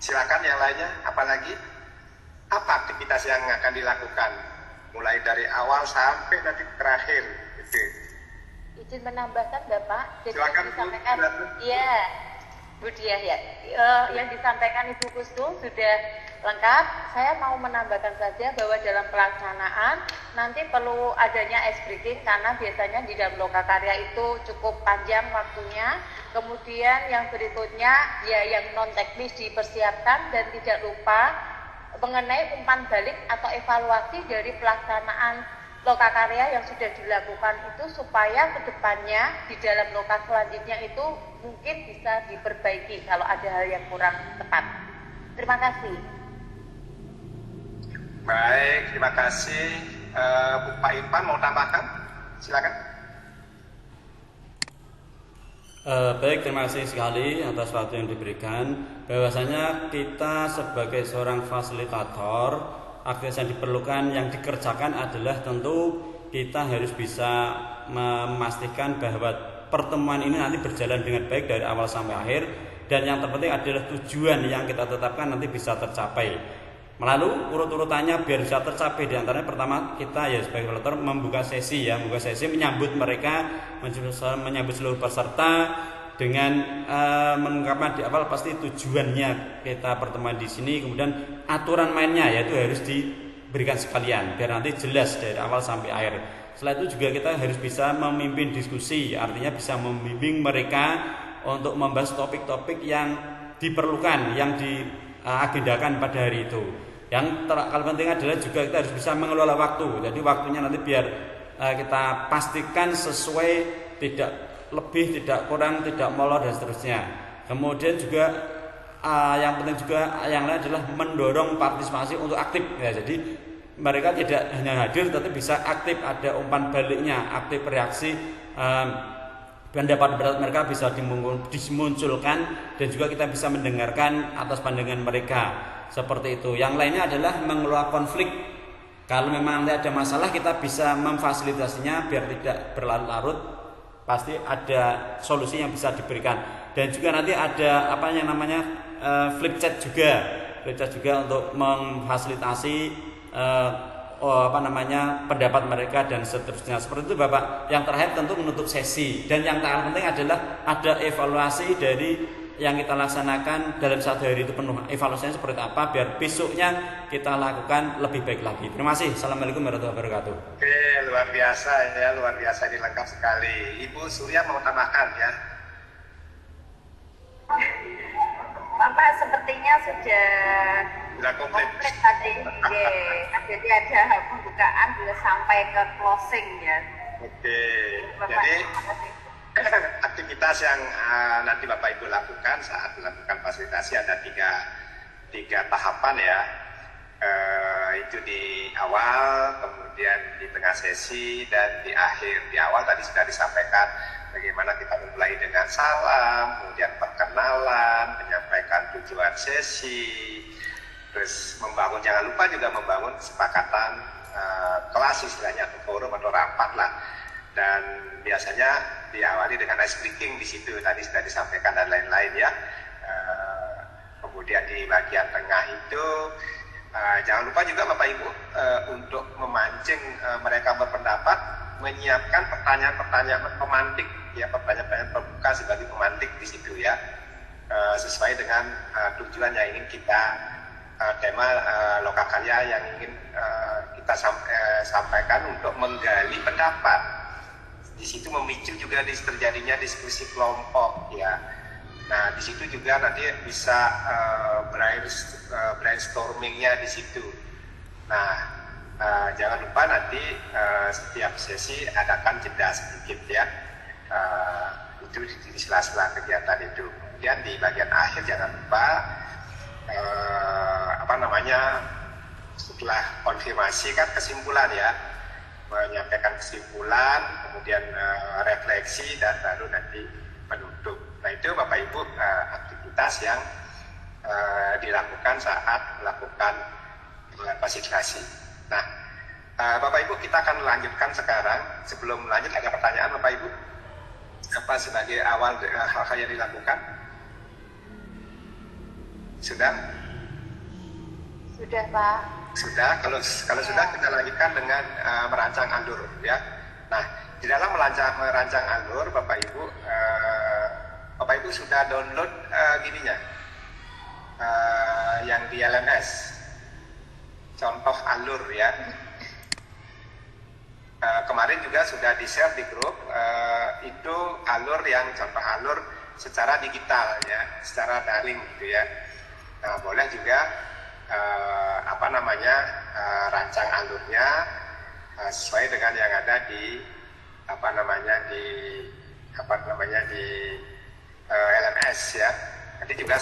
Silakan yang lainnya, apalagi? Apa aktivitas yang akan dilakukan mulai dari awal sampai nanti terakhir? Gitu. Izin menambahkan, Bapak. Jadi silakan, disampaikan, iya, Bu Diah ya. Yang disampaikan Ibu Kusnu sudah lengkap. Saya mau menambahkan saja bahwa dalam pelaksanaan nanti perlu adanya ice breaking karena biasanya di dalam lokakarya itu cukup panjang waktunya. Kemudian yang berikutnya ya yang non teknis dipersiapkan, dan tidak lupa mengenai umpan balik atau evaluasi dari pelaksanaan lokakarya yang sudah dilakukan itu, supaya kedepannya di dalam loka selanjutnya itu mungkin bisa diperbaiki kalau ada hal yang kurang tepat. Terima kasih. Baik, terima kasih. Pak Irfan mau tambahkan? Silakan. Baik, terima kasih sekali atas waktu yang diberikan. Bahwasanya kita sebagai seorang fasilitator, aktivitas yang diperlukan, yang dikerjakan adalah tentu kita harus bisa memastikan bahwa pertemuan ini nanti berjalan dengan baik dari awal sampai akhir, dan yang terpenting adalah tujuan yang kita tetapkan nanti bisa tercapai. Lalu urut-urutannya biar bisa tercapai, diantaranya pertama kita ya sebagai evaluator membuka sesi menyambut mereka, menyambut seluruh peserta dengan mengungkapkan di awal pasti tujuannya kita pertemuan di sini, kemudian aturan mainnya yaitu harus diberikan sekalian biar nanti jelas dari awal sampai akhir. Setelah itu juga kita harus bisa memimpin diskusi, artinya bisa membimbing mereka untuk membahas topik-topik yang diperlukan, yang diagendakan pada hari itu. Yang paling penting adalah juga kita harus bisa mengelola waktu. Jadi waktunya nanti biar kita pastikan sesuai, tidak lebih, tidak kurang, tidak molor dan seterusnya. Kemudian juga yang penting juga yang lain adalah mendorong partisipasi untuk aktif. Ya, jadi mereka tidak hanya hadir, tapi bisa aktif, ada umpan baliknya, aktif reaksi. Pendapat mereka bisa dimunculkan dan juga kita bisa mendengarkan atas pandangan mereka seperti itu. Yang lainnya adalah mengelola konflik. Kalau memang ada masalah kita bisa memfasilitasinya biar tidak berlarut-larut. Pasti ada solusi yang bisa diberikan. Dan juga nanti ada apa yang namanya flip chat juga untuk memfasilitasi pendapat mereka dan seterusnya. Seperti itu Bapak. Yang terakhir tentu menutup sesi, dan yang terpenting adalah ada evaluasi dari yang kita laksanakan dalam satu hari itu penuh. Evaluasinya seperti apa biar besoknya kita lakukan lebih baik lagi. Terima kasih. Assalamualaikum warahmatullahi wabarakatuh. Oke, luar biasa ya, luar biasa, ini lengkap sekali. Ibu Surya mau tambahkan ya? Bapak sepertinya sudah komplit tadi. Jadi ada pembukaan sudah sampai ke closing ya. Oke. Jadi aktivitas yang nanti Bapak Ibu lakukan saat melakukan fasilitasi ada tiga tahapan ya. Itu di awal, kemudian di tengah sesi, dan di akhir. Di awal tadi sudah disampaikan bagaimana kita memulai dengan salam, kemudian perkenalan, menyampaikan tujuan sesi, terus jangan lupa juga membangun kesepakatan kelas istilahnya, atau forum atau rapat lah. Dan biasanya diawali dengan ice breaking di situ tadi sudah disampaikan dan lain-lain ya. Kemudian di bagian tengah itu jangan lupa juga Bapak Ibu untuk memancing mereka berpendapat, menyiapkan pertanyaan-pertanyaan pemantik ya, pertanyaan-pertanyaan pembuka sebagai pemantik di situ ya, sesuai dengan tujuan yang ingin kita tema lokakarya yang ingin kita sampaikan untuk menggali pendapat. Di situ memicu juga terjadinya diskusi kelompok ya. Nah di situ juga nanti bisa brainstormingnya di situ. Nah jangan lupa nanti setiap sesi adakan jeda sedikit ya. Itu di sela-sela kegiatan itu. Kemudian di bagian akhir jangan lupa setelah konfirmasi kan kesimpulan ya, menyampaikan kesimpulan, kemudian refleksi, dan baru nanti penutup. Nah itu Bapak Ibu aktivitas yang dilakukan saat melakukan fasilitasi. Nah Bapak Ibu kita akan melanjutkan sekarang. Sebelum lanjut ada pertanyaan Bapak Ibu? Apa sebagai awal hal-hal yang dilakukan? Sudah? Sudah Pak. Sudah. Kalau sudah kita lanjutkan dengan merancang alur ya. Nah di dalam merancang alur Bapak Ibu sudah download gininya yang di LMS, contoh alur ya. Kemarin juga sudah di-share di grup itu contoh alur secara digital ya, secara daring gitu ya. Nah, boleh juga rancang alurnya sesuai dengan yang ada di LMS ya. Nanti juga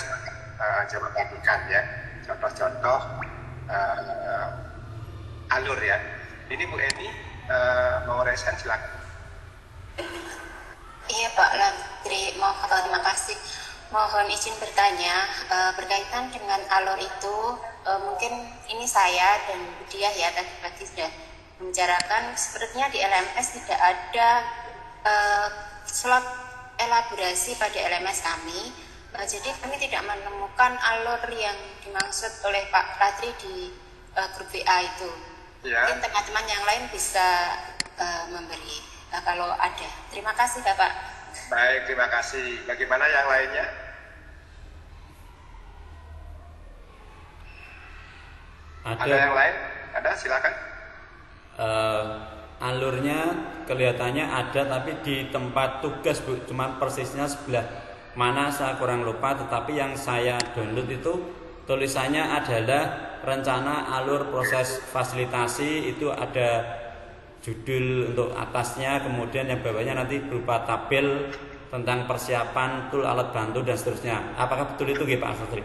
coba bagikan ya contoh-contoh alur ya. Ini Bu Eni mau resen silakan. Iya Pak Lantri, terima kasih. Mohon izin bertanya berkaitan dengan alur itu, mungkin ini saya dan Bu Diah ya tadi sudah membicarakan, sepertinya di LMS tidak ada slot elaborasi pada LMS kami. Jadi kami tidak menemukan alur yang dimaksud oleh Pak Ratri di grup WA itu. Ya. Mungkin teman-teman yang lain bisa memberi kalau ada. Terima kasih Bapak. Baik, terima kasih. Bagaimana yang lainnya? Ada yang lain? Ada, silakan. Alurnya kelihatannya ada, tapi di tempat tugas Bu, cuman persisnya sebelah mana saya kurang lupa. Tetapi yang saya download itu tulisannya adalah rencana alur proses fasilitasi, itu ada judul untuk atasnya, kemudian yang bawahnya nanti berupa tabel tentang persiapan tool alat bantu dan seterusnya. Apakah betul itu Pak Satri?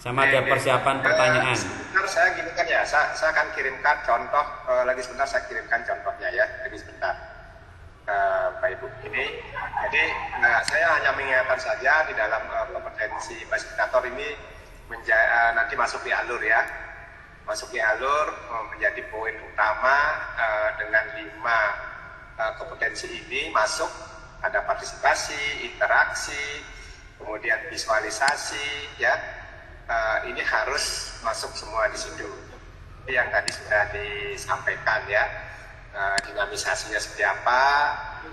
Sama ada persiapan pertanyaan. Sebentar saya gini kan ya, saya akan kirimkan contoh, lagi sebentar saya kirimkan contohnya ya, lagi sebentar Pak Ibu. Ini, jadi saya hanya mengingatkan saja di dalam kompetensi fasilitator ini nanti masuk di alur ya, masuk di alur menjadi poin utama dengan 5 kompetensi ini masuk, ada partisipasi, interaksi, kemudian visualisasi ya. Ini harus masuk semua di situ. Yang tadi sudah disampaikan ya, dinamisasinya seperti apa,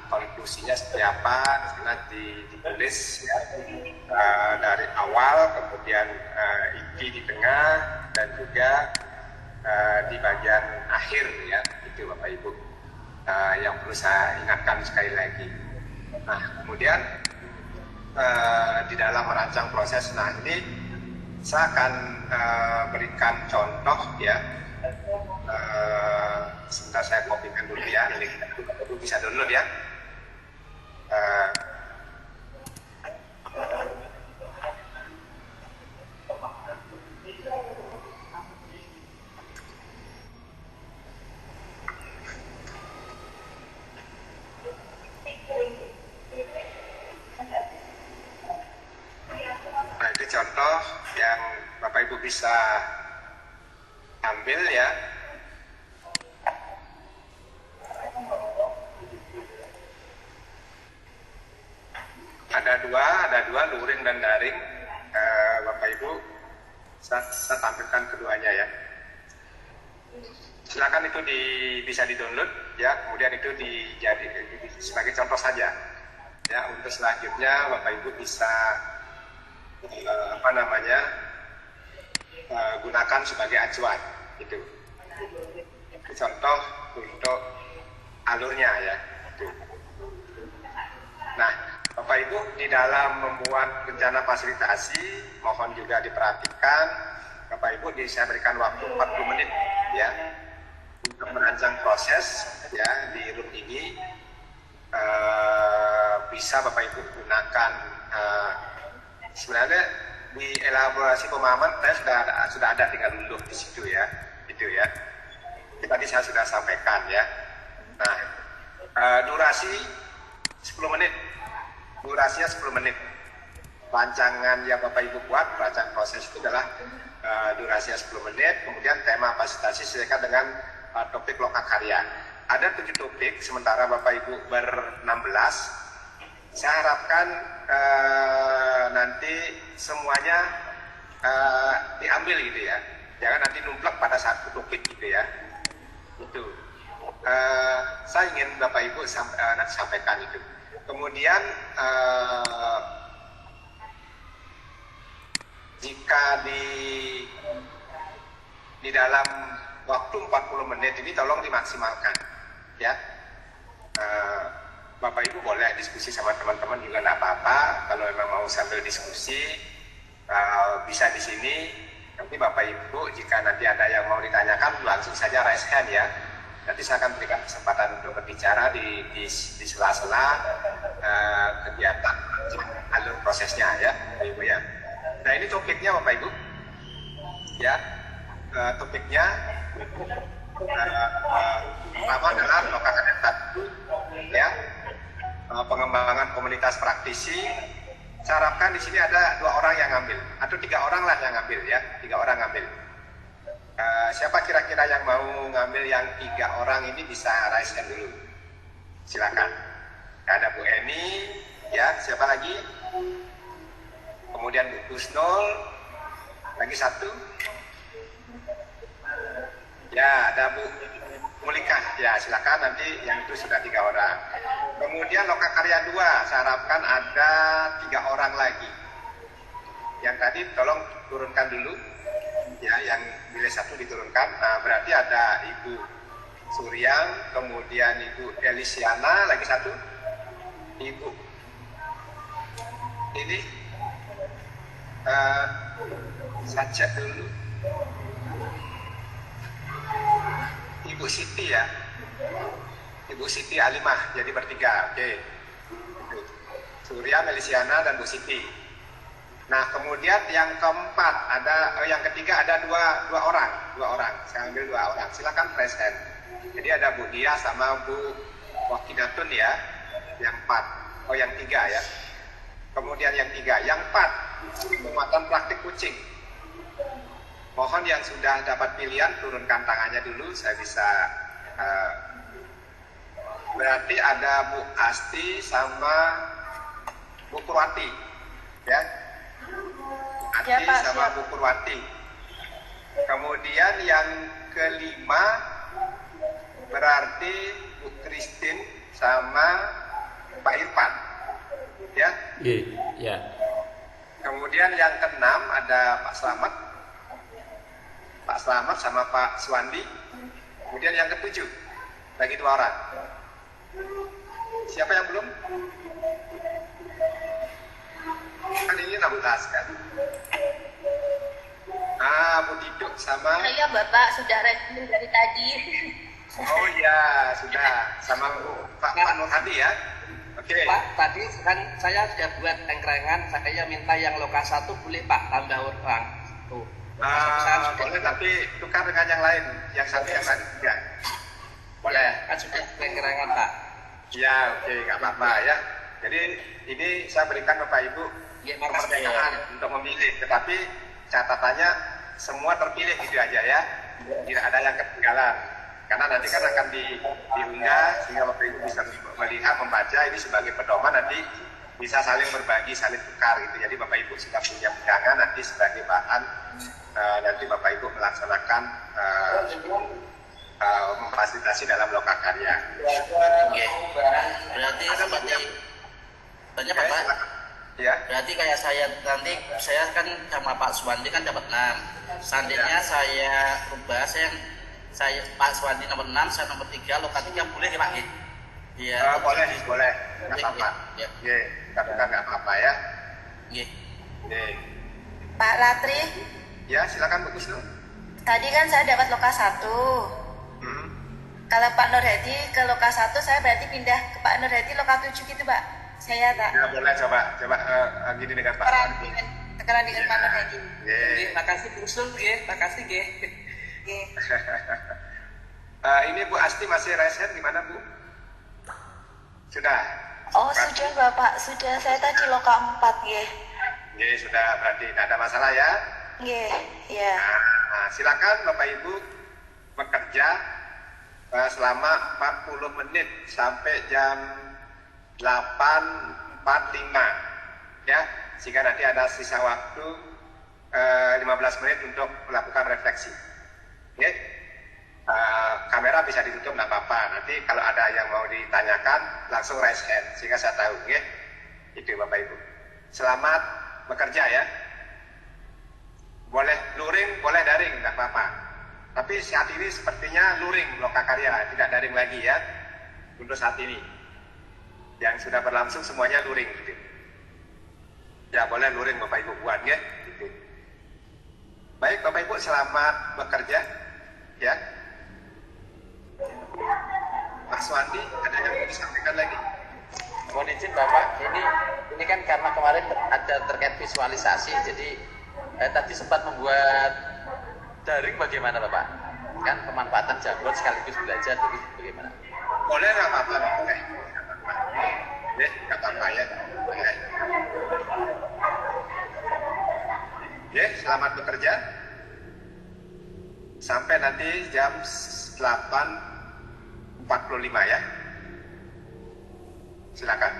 konklusinya seperti apa, di sana ditulis ya, dari awal, kemudian inti di tengah, dan juga di bagian akhir ya, itu Bapak Ibu yang perlu saya ingatkan sekali lagi. Nah, kemudian di dalam merancang proses, nah ini saya akan berikan contoh ya. Sebentar saya kopikan dulu ya, link itu bisa download ya. Nah, itu contoh yang Bapak Ibu bisa ambil ya. Ada dua luring dan daring. Bapak Ibu, saya tampilkan keduanya ya. Silakan itu bisa di-download ya, kemudian itu dijadikan sebagai contoh saja. Ya, untuk selanjutnya Bapak Ibu bisa gunakan sebagai acuan itu contoh untuk alurnya ya itu. Nah Bapak Ibu, di dalam membuat rencana fasilitasi mohon juga diperhatikan Bapak Ibu, saya berikan waktu 40 menit ya untuk merancang proses ya di room ini. Bisa Bapak Ibu gunakan sebenarnya di elaborasi pemahaman saya sudah ada, tinggal duduk di situ ya, itu ya. Tadi saya sudah sampaikan ya. Nah, durasi 10 menit, durasinya 10 menit. Rancangan yang Bapak Ibu buat, rancang proses itu adalah durasinya 10 menit. Kemudian tema fasilitasi sesuaikan dengan topik lokakarya. Ada 7 topik, sementara Bapak Ibu ber-16. Saya harapkan nanti semuanya diambil gitu ya, jangan nanti numplek pada satu topik gitu ya. Itu saya ingin Bapak Ibu sampaikan itu. Kemudian jika di dalam waktu 40 menit ini tolong dimaksimalkan ya. Bapak Ibu boleh diskusi sama teman-teman juga nggak apa-apa. Kalau memang mau sambil diskusi bisa di sini. Nanti Bapak Ibu jika nanti ada yang mau ditanyakan langsung saja raise hand ya. Nanti saya akan berikan kesempatan untuk berbicara di sela-sela kegiatan alur prosesnya ya Bapak Ibu ya. Nah ini topiknya Bapak Ibu ya. Topiknya pertama adalah lokakarya 1 ya. Pengembangan komunitas praktisi. Saya harapkan di sini ada 2 orang yang ngambil atau 3 orang lah yang ngambil ya, 3 orang ngambil. Siapa kira-kira yang mau ngambil yang 3 orang ini bisa raise hand dulu. Silakan. Ada Bu Eni, ya siapa lagi? Kemudian Bu Kusnul, lagi satu. Ya, ada Bu Mulikah. Ya, silakan, nanti yang itu sudah 3 orang. Kemudian Lokakarya 2, saya harapkan ada 3 orang lagi. Yang tadi tolong turunkan dulu. Ya, yang bilik 1 diturunkan. Nah, berarti ada Ibu Suryang, kemudian Ibu Elisiana, lagi satu. Ibu ini saya cek dulu. Ibu Siti ya, Ibu Siti Alimah, jadi bertiga. Oke, Surya, Melisiana, dan Bu Siti. Nah, kemudian yang keempat ada, yang ketiga ada dua orang. Saya ambil 2 orang. Silakan present. Jadi ada Bu Dia sama Bu Wakidatun ya, yang 4. Oh, yang 3 ya. Kemudian yang 3, yang 4 penguatan praktik kucing. Mohon yang sudah dapat pilihan turunkan tangannya dulu, saya bisa. Berarti ada Bu Asti sama Bu Purwati, ya. Asti Ya, Pak, sama siap. Bu Purwati. Kemudian yang kelima berarti Bu Christine sama Pak Irfan, ya. Ya. Kemudian yang keenam ada Pak Slamet. Pak Slamet sama Pak Suwandi. Kemudian yang ketujuh, lagi 2 orang. Siapa yang belum? Kan ini 16 kan? Bu Diduk sama... Saya Bapak sudah review dari tadi. Oh ya, sudah. Sama Pak Nur Hadi ya? Oke. Pak, tadi kan saya sudah buat engkrengan, saya minta yang loka 1 boleh Pak tambah orang. Tuh. Boleh, tapi tukar dengan yang lain. Yang satu yang lain enggak. Boleh. Kan sudah engkrengan Pak. Ya, oke, nggak apa-apa ya. Jadi ini saya berikan Bapak Ibu kemerdekaan untuk memilih, tetapi catatannya semua terpilih gitu aja ya. Tidak ada yang ketinggalan. Karena nanti kan akan diunggah sehingga Bapak Ibu bisa melihat, membaca ini sebagai pedoman, nanti bisa saling berbagi, saling tukar gitu. Jadi Bapak Ibu sudah punya pegangan nanti sebagai bahan nanti Bapak Ibu melaksanakan memfasilitasi dalam lokakarya. Oke. Berarti seperti banyak Bapak. Ya. Berarti kayak saya nanti saya kan sama Pak Suwandi kan dapat 6. Seandainya saya rubah, saya Pak Suwandi nomor 6, saya nomor 3, loka 3 boleh ya Pak? Iya. Boleh. Nggak apa-apa. Ya. Nggak apa-apa ya. Pak Latri, Ya, silakan Bu Kusnul. tadi kan saya dapat loka 1. Kalau Pak Nur Hadi ke loka 1, saya berarti pindah ke Pak Nur Hadi loka 7 gitu, Pak. Saya tak. Ya, boleh coba gini dengan Pak. Sekarang dengan Pak Nur Hadi. Makasih Bu Kusnul, makasih. Ini Bu Asti masih reset di mana Bu? Sudah. Oh, sudah Bapak, sudah. Saya tadi loka 4 nggih. Nggih, sudah, berarti tidak ada masalah ya. Nggih, ya. Nah, silakan Bapak Ibu bekerja selama 40 menit sampai jam 8.45 ya, sehingga nanti ada sisa waktu 15 menit untuk melakukan refleksi. Oke? Kamera bisa ditutup, nggak apa-apa. Nanti kalau ada yang mau ditanyakan langsung raise hand sehingga saya tahu. Oke? Itu Bapak Ibu. Selamat bekerja ya. Boleh luring, boleh daring, nggak apa-apa. Tapi saat ini sepertinya luring lokakarya, tidak daring lagi ya. Untuk saat ini. Yang sudah berlangsung semuanya luring gitu. Ya, boleh luring Bapak Ibu buat ya. Gitu. Baik Bapak Ibu, selamat bekerja ya. Pak Suwandi, ada yang mau disampaikan lagi? Mohon izin Bapak, ini kan karena kemarin ada terkait visualisasi, jadi tadi sempat membuat daring bagaimana Bapak? Kan pemanfaatan Jamboard sekaligus belajar, jadi bagaimana? Boleh nggak apa-apa? Boleh. Nggak apa-apa ya. Boleh. Selamat bekerja. Sampai nanti jam 8.45 ya. Silakan.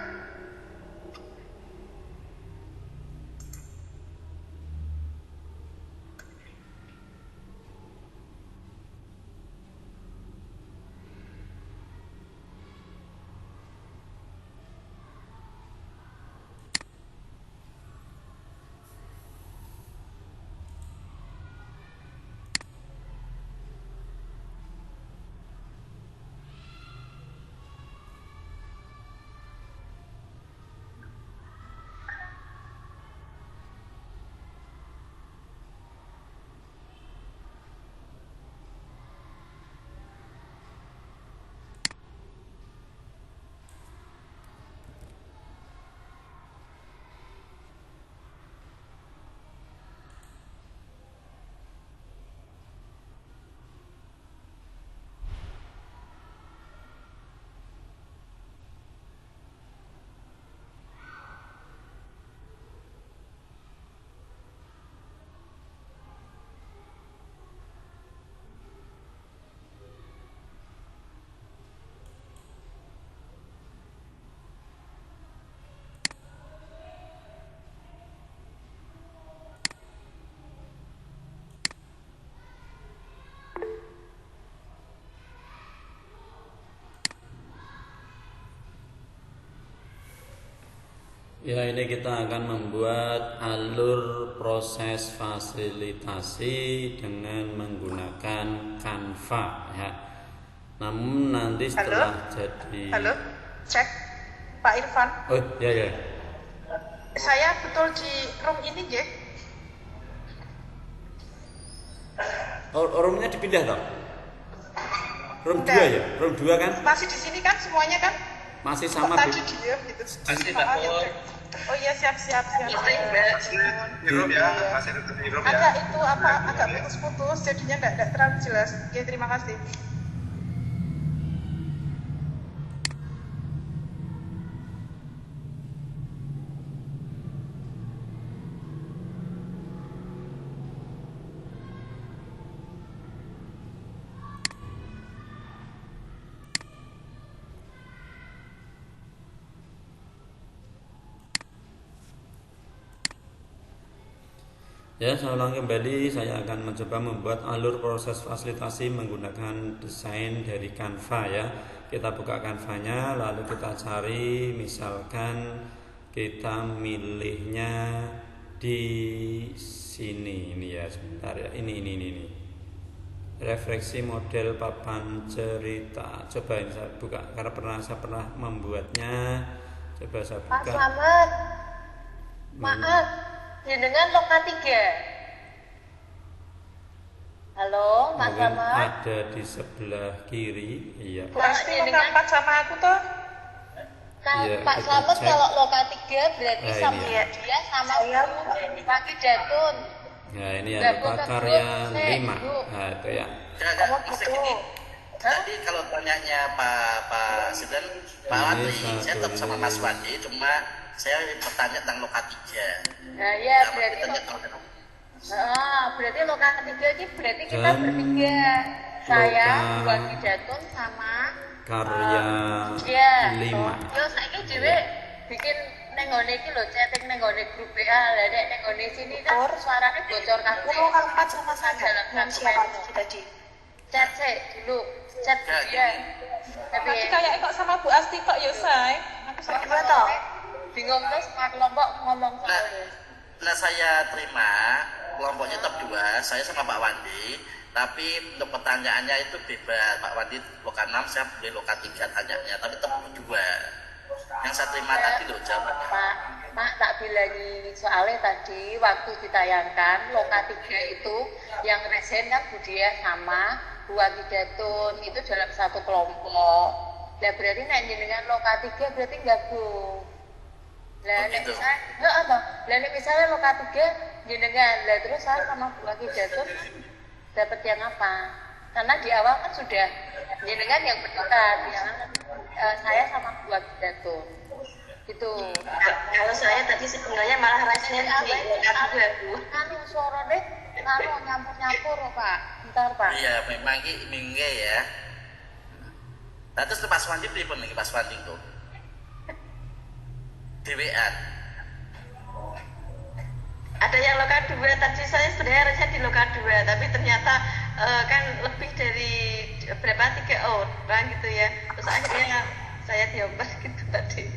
Ya, ini kita akan membuat alur proses fasilitasi dengan menggunakan Canva ya. Namun nanti setelah jadi Halo, cek Pak Irfan. Oh, ya ya. Saya betul di room ini, nggih. Roomnya dipindah toh? Room 2 ya? Room 2 kan? Masih di sini kan semuanya kan? Masih sama tadi Bu? dia gitu. Masih Pak Pur. Oh iya, siap. Di room ya, masih tetap di room ya. Agak itu agak putus-putus, jadinya enggak terlalu jelas. Oke, terima kasih. Ya, saya ulang kembali, saya akan mencoba membuat alur proses fasilitasi menggunakan desain dari Canva ya. Kita buka Canva-nya, lalu kita cari, misalkan kita milihnya di sini, ini ya, sebentar ya, ini. Refleksi model papan cerita. Coba ini saya buka, karena saya pernah membuatnya. Coba saya buka. Pak Slamet, maaf. Jenengan Loka 3. Halo, Mas Mungkin Slamet. ada di sebelah kiri, iya. Pasti Loka 4 sama aku toh. Iya, Pak kita Slamet cek. kalau Loka 3 berarti Nah, sama ini ya. dia sama Pagi Jatun. Nah, ini Udah, ada buka Pakarya dulu, 5. Bu. Nah, itu ya. Mas gini, tadi kalau tanyanya Pak Sidan, Pak Wandi, saya tetap sama Mas Wandi, cuma saya bertanya tentang Loka 3. Nah, ya berarti berarti Loka 3 ini berarti kita Dan bertiga. Saya, Loka Pagi Jatun sama Karya Iya. 5. Yo saiki dhewe bikin neng ngene iki lho, chatting neng ngene grup WA. Lah nek neng ngene sini kan suaranya bocor kabeh. Loka 4 sama saya. Dalam Siapa tadi? Chat dulu. Chat dia. Tapi kayak kok sama Bu Asti kok ya, Say? Aku sama Berdua toh? Bingung terus sama kelompok ngomong soalnya. Nah, saya terima kelompoknya tetap 2, saya sama Pak Wandi, tapi untuk pertanyaannya itu bebas. Pak Wandi Loka 6, saya boleh Loka 3 tanyanya, tapi tetap 2. Yang saya terima tadi loh jawabannya. Mak tak bilangi soalnya tadi waktu ditayangkan Loka 3 itu yang resen kan Budia sama Buati Jatun itu dalam satu kelompok. Lah berarti nek jenengan Loka 3 berarti gabung. Lah nek misalnya Loka 3 jenengan, lah terus saya sama Buati Jatun dapat yang apa? Karena di awal kan sudah jenengan yang berdekat, saya sama Buati Jatun. Gitu. Kalau saya tadi sebenarnya malah rasanya di Loka 3, Bu. Anu suarane nyampur-nyampur, Pak. Bentar, Pak. Iya, memang ini mingge ya. Nah, terus Pak Wandi pripun nih Pak Wandi tuh? DWA. Ada yang Loka 2, tadi saya sebenarnya harusnya di Loka 2, tapi ternyata kan lebih dari berapa 3 orang gitu ya. Terus akhirnya saya dioper gitu tadi.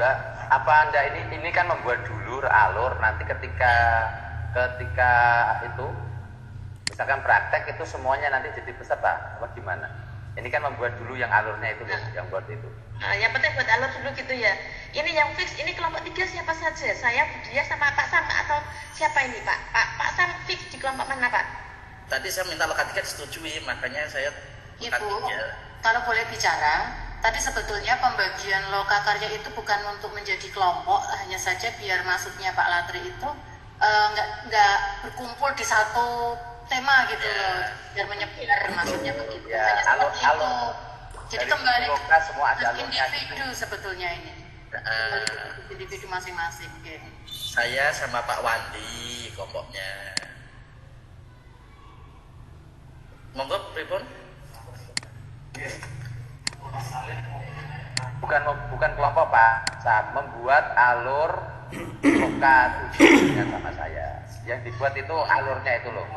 Lah, apa Anda ini kan membuat dulu alur, nanti ketika itu misalkan praktek itu semuanya nanti jadi peserta apa gimana? Ini kan membuat dulu yang alurnya itu loh, yang buat itu. Nah, yang penting buat alur dulu gitu ya. Ini yang fix, ini kelompok 3 siapa saja? Saya, Budia sama Pak Sam atau siapa ini Pak? Pak Sam fix di kelompok mana Pak? Tadi saya minta Loka 3 disetujui, makanya saya Ibu, kalau boleh bicara, tadi sebetulnya pembagian Loka Karya itu bukan untuk menjadi kelompok, hanya saja biar masuknya Pak Latri itu nggak berkumpul di satu tema gitu loh, biar menyebar maksudnya begitu. Ya, alur jadi dari kembali Loka semua ada ke alurnya. individu sebetulnya ini, individu masing-masing. Saya sama Pak Wandi kelompoknya. Monggo pripun? Bukan kelompok Pak, saat membuat alur Loka 7 dengan sama saya. Yang dibuat itu alurnya itu loh.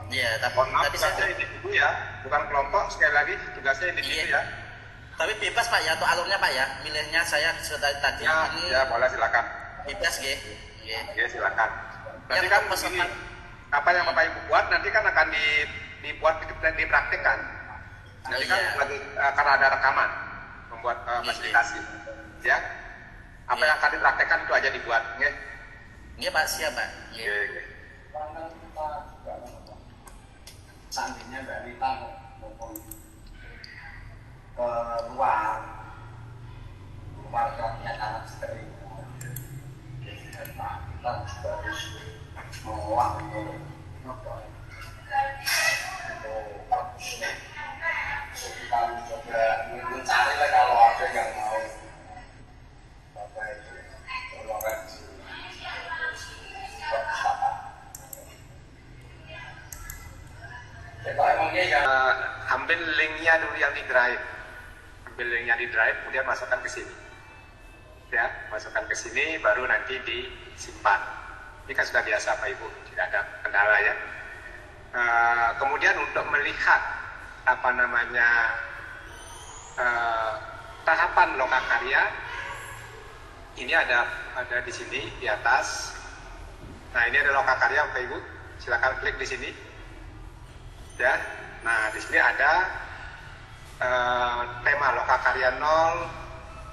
Iya, tapi tadi saya individu ya, bukan kelompok. Sekali lagi tugasnya individu ya. Tapi bebas Pak ya untuk alurnya Pak ya. Milihnya saya sudah tadi. Ya boleh silakan. bebas nggih. Oke, silakan. Nanti kan begini, apa yang Bapak Ibu buat nanti kan akan dibuat dipraktikkan. Nanti kan lagi karena ada rekaman membuat fasilitasi. Ya. Apa yang akan dipraktekkan itu aja dibuat, nggih. Nggih, Pak, siap, Pak. Nggih. Seandainya dari tamu maupun luar kenyataan seperti itu, kita harus mengolah untuk kita mencoba mencari lah kalau ada yang mau apa itu pengeluaran ambil linknya dulu yang di drive, kemudian masukkan ke sini, ya, masukkan ke sini, baru nanti disimpan. Ini kan sudah biasa Pak Ibu, tidak ada kendala ya. Kemudian untuk melihat apa namanya tahapan lokakarya, ini ada di sini di atas. Nah ini ada lokakarya Bapak Ibu, silakan klik di sini. Ya, nah di sini ada tema lokakarya 0,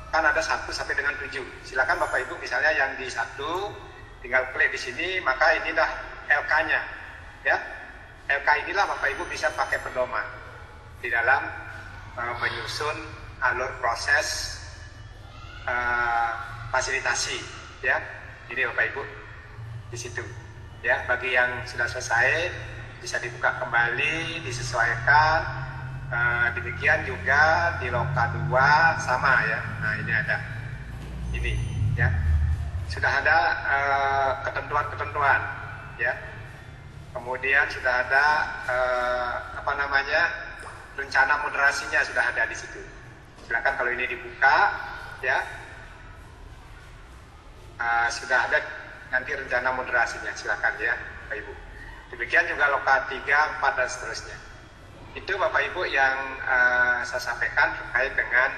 kan ada 1 sampai dengan 7. Silakan Bapak Ibu misalnya yang di 1 tinggal klik di sini, maka ini dah LK-nya, ya. LK inilah Bapak Ibu bisa pakai pedoman di dalam menyusun alur proses fasilitasi, ya. Ini Bapak Ibu di situ, ya. Bagi yang sudah selesai bisa dibuka kembali, disesuaikan. Demikian juga di loka 2 sama ya. Nah ini ada, ini ya, sudah ada ketentuan-ketentuan ya. Kemudian sudah ada apa namanya rencana moderasinya sudah ada di situ. Silakan kalau ini dibuka ya, sudah ada nanti rencana moderasinya, silakan ya Bapak Ibu. Demikian juga loka 3, 4 dan seterusnya. Itu Bapak Ibu yang saya sampaikan terkait dengan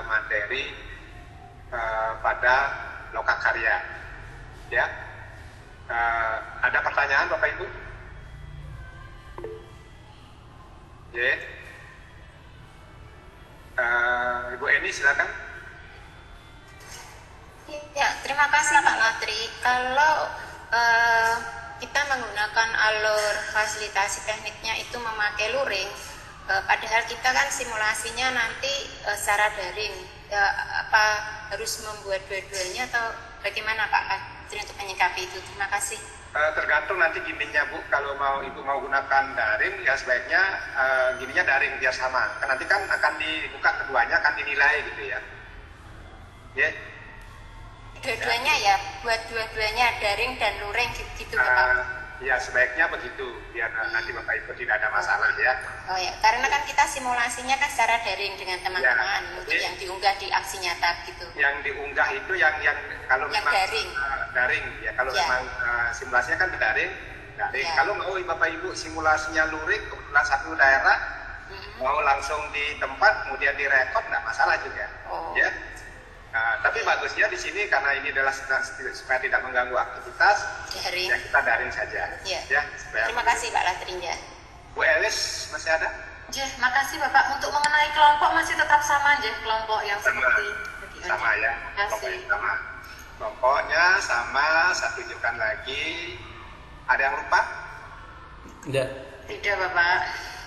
materi pada lokakarya. Ya, ada pertanyaan Bapak Ibu? Ya, Ibu Eni silakan. Ya, terima kasih Pak Latri. Kalau kita menggunakan alur fasilitasi tekniknya itu memakai luring, padahal kita kan simulasinya nanti secara daring, apa harus membuat dua-duanya atau bagaimana Pak Latri untuk menyikapi itu? Terima kasih. Tergantung nanti gininya Bu, kalau Ibu mau gunakan daring ya sebaiknya gininya daring biar sama, kan nanti kan akan dibuka keduanya, akan dinilai gitu ya. Ya. Dua-duanya ya, buat dua-duanya daring dan luring gitu Bapak. Ya sebaiknya begitu, biar nanti Bapak Ibu tidak ada masalah ya. Oh ya, karena kan kita simulasinya kan secara daring dengan teman-teman ya, untuk yang diunggah di aksi nyata gitu. Yang diunggah itu yang kalau yang memang daring ya, kalau memang simulasinya kan daring. Ya. Kalau mau Bapak Ibu simulasinya luring, kebetulan satu daerah mau langsung di tempat kemudian direkod, nggak masalah juga. Ya. Tapi bagusnya di sini karena ini adalah supaya tidak mengganggu aktivitas, daring. Ya kita daring saja. Ya. Terima kasih Pak Latrinja. Bu Elis masih ada? Makasih Bapak. Untuk mengenai kelompok masih tetap sama kelompok yang seperti sama ya. Sama. Kelompoknya sama. Saya tunjukkan lagi. Ada yang lupa? Tidak Bapak.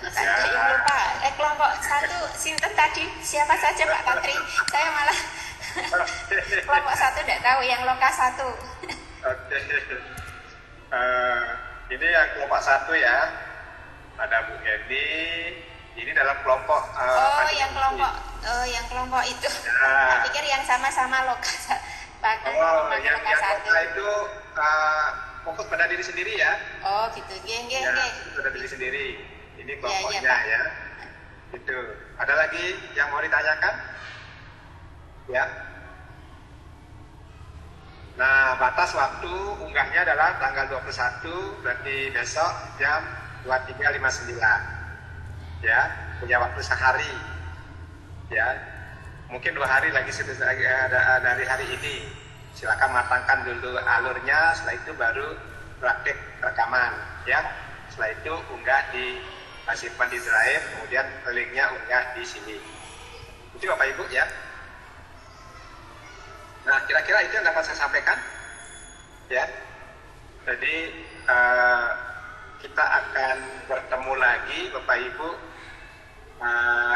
Ada yang lupa. Kelompok 1 sinten tadi siapa saja Pak Latri? Saya malah kelompok 1 tidak tahu, yang loka 1. Oke. Ini yang kelompok 1 ya. Ada Bu Eni. Ini dalam kelompok yang kelompok itu. Saya pikir yang sama-sama loka. Yang loka itu fokus pada diri sendiri ya. Oh gitu. Nggih. Pada diri sendiri. Ini kelompoknya ya. Itu. Ada lagi yang mau ditanyakan? Ya. Nah, batas waktu unggahnya adalah tanggal 21, berarti besok jam 23.59. Ya, punya waktu sehari. Ya. Mungkin 2 hari lagi sudah dari hari ini. silakan matangkan dulu alurnya, setelah itu baru praktek rekaman ya. Setelah itu unggah di simpan di drive, kemudian linknya unggah di sini. Itu Bapak Ibu ya. Nah, kira-kira itu yang dapat saya sampaikan ya. Jadi kita akan bertemu lagi Bapak Ibu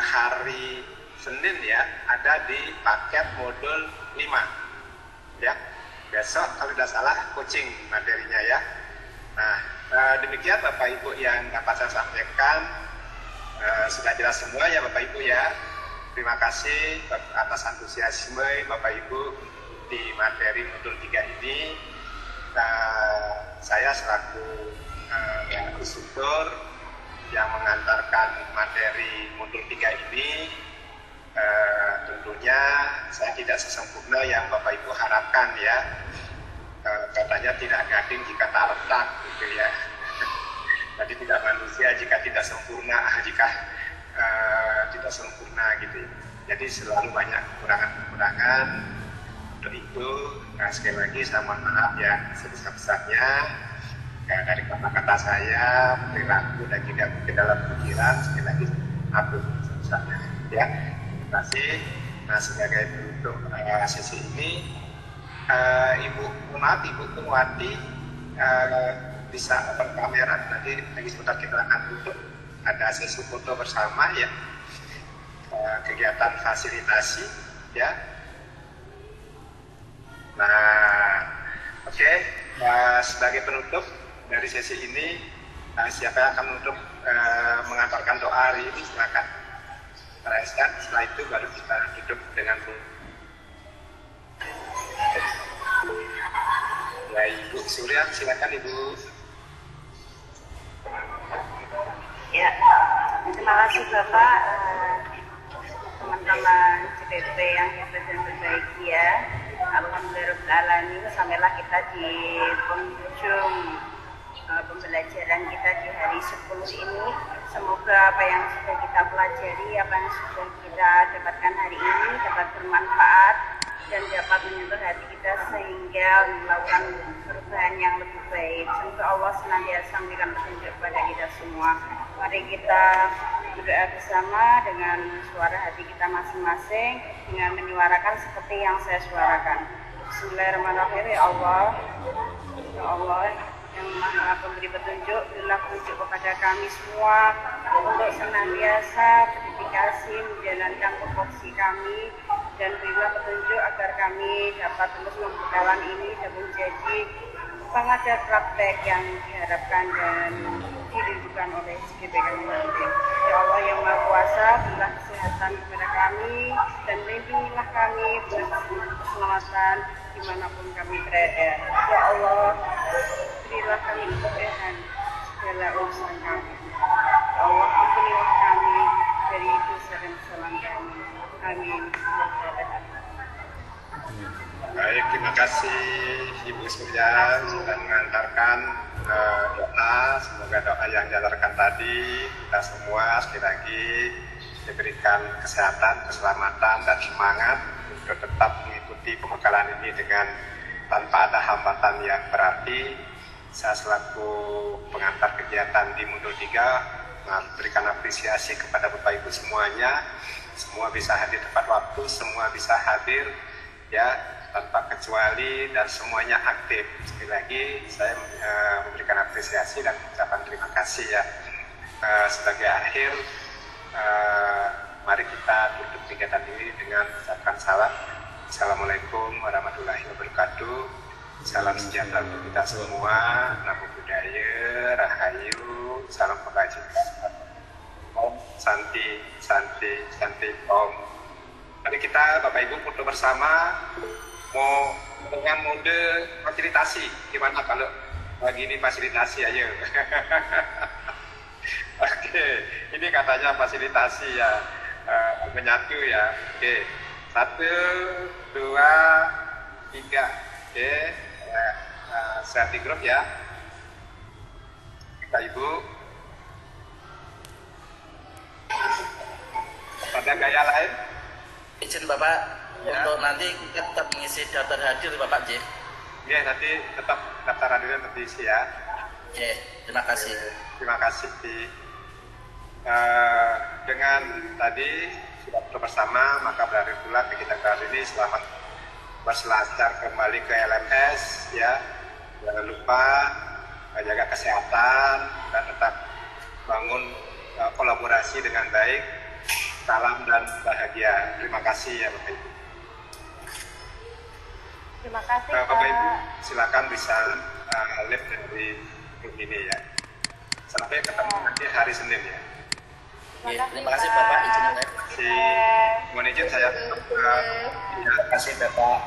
hari Senin ya, ada di paket modul 5 ya. Besok kalau tidak salah coaching materinya ya. Nah, demikian Bapak Ibu yang dapat saya sampaikan. Sudah jelas semua ya Bapak Ibu ya. Terima kasih atas antusiasme Bapak Ibu di materi modul 3 ini. Saya selaku instruktur yang mengantarkan materi modul 3 ini, tentunya saya tidak sesempurna yang Bapak Ibu harapkan ya. Katanya tidak gading jika tak retak gitu ya. Jadi tidak manusia jika tidak sempurna, jika tidak sempurna gitu ya. Jadi selalu banyak kekurangan-kekurangan. Untuk itu sekali lagi saya mohon maaf ya sebesar-besarnya dari kata-kata saya, perilaku dan juga mungkin dalam pikiran. Sekali lagi maaf sebesar-besarnya ya. Terima kasih. Nah, sebagai penutup sesi ini, Ibu Purwati bisa open kamera, nanti lagi sebentar kita akan tutup, ada sesi foto bersama ya, kegiatan fasilitasi ya. Nah, oke. Sebagai penutup dari sesi ini, siapa yang akan menutup mengantarkan doa hari ini, silakan. Setelah itu baru kita tutup dengan ya, Ibu Surya, silakan Ibu. Ya, terima kasih Bapak, teman-teman CPP yang hebat dan berbahagia. Alhamdulillahirrahmanirrahim, sampailah kita di penghujung pembelajaran kita di hari 10 ini. Semoga apa yang sudah kita pelajari, apa yang sudah kita dapatkan hari ini dapat bermanfaat dan dapat menyentuh hati kita sehingga melakukan perubahan yang lebih baik. Semoga Allah senantiasa memberikan petunjuk kepada kita semua. Mari kita berdoa bersama dengan suara hati kita masing-masing, dengan menyuarakan seperti yang saya suarakan. Bismillahirrahmanirrahim. Ya Allah yang Maha Pemberi petunjuk, berilah petunjuk kepada kami semua untuk senantiasa berdedikasi menjalankan tupoksi kami, dan berilah petunjuk agar kami dapat terus membuka ini dan menjadi pengajar praktek yang diharapkan dan dirindukan oleh CGP kami nanti. Ya Allah yang Maha Kuasa, berilah kesehatan kepada kami dan lindungilah kami dengan keselamatan dimanapun kami berada. Ya Allah, berilah kami kemudahan segala urusan kami. Ya Allah, ampunilah kami dari dosa dan kesalahan kami. Amin. Baik, terima kasih Ibu Surya sudah mengantarkan doa. Semoga doa yang diantarkan tadi kita semua sekali lagi diberikan kesehatan, keselamatan, dan semangat untuk tetap mengikuti pembekalan ini dengan tanpa ada hambatan yang berarti. Saya selaku pengantar kegiatan di modul 3 memberikan apresiasi kepada Bapak Ibu semuanya. Semua bisa hadir tepat waktu, semua bisa hadir ya tanpa kecuali, dan semuanya aktif. Sekali lagi saya memberikan apresiasi dan ucapan terima kasih ya. Sebagai akhir, mari kita tutup kegiatan ini dengan ucapan salam. Assalamualaikum warahmatullahi wabarakatuh. Salam sejahtera untuk kita semua. Namo Buddhaya, Rahayu, salam kebajikan. Om Santi, Santi, Santi, Om. Mari kita Bapak Ibu foto bersama. Mau dengan mode fasilitasi, gimana kalau lagi ini fasilitasi aja? Oke, ini katanya fasilitasi ya, menyatu ya. Oke, 1, 2, 3. Oke, selfie group ya. Bapak Ibu. Ada gaya lain? Izin Bapak Untuk nanti kita tetap mengisi daftar hadir Bapak J. Ya, nanti tetap daftar hadirnya tetap diisi ya. Oke, terima kasih. Terima kasih. Dengan tadi sudah bersama, maka berarti pula kita kali ini selamat berselancar kembali ke LMS ya. Jangan lupa jaga kesehatan dan tetap bangun kolaborasi dengan baik. Salam dan bahagia. Terima kasih ya Bapak Ibu. Terima kasih Bapak Ibu, silakan bisa live dari grup ini ya. Sampai ketemu nanti hari Senin ya. Terima kasih Bapak, izin live. Mohon izin saya. Terima kasih Bapak.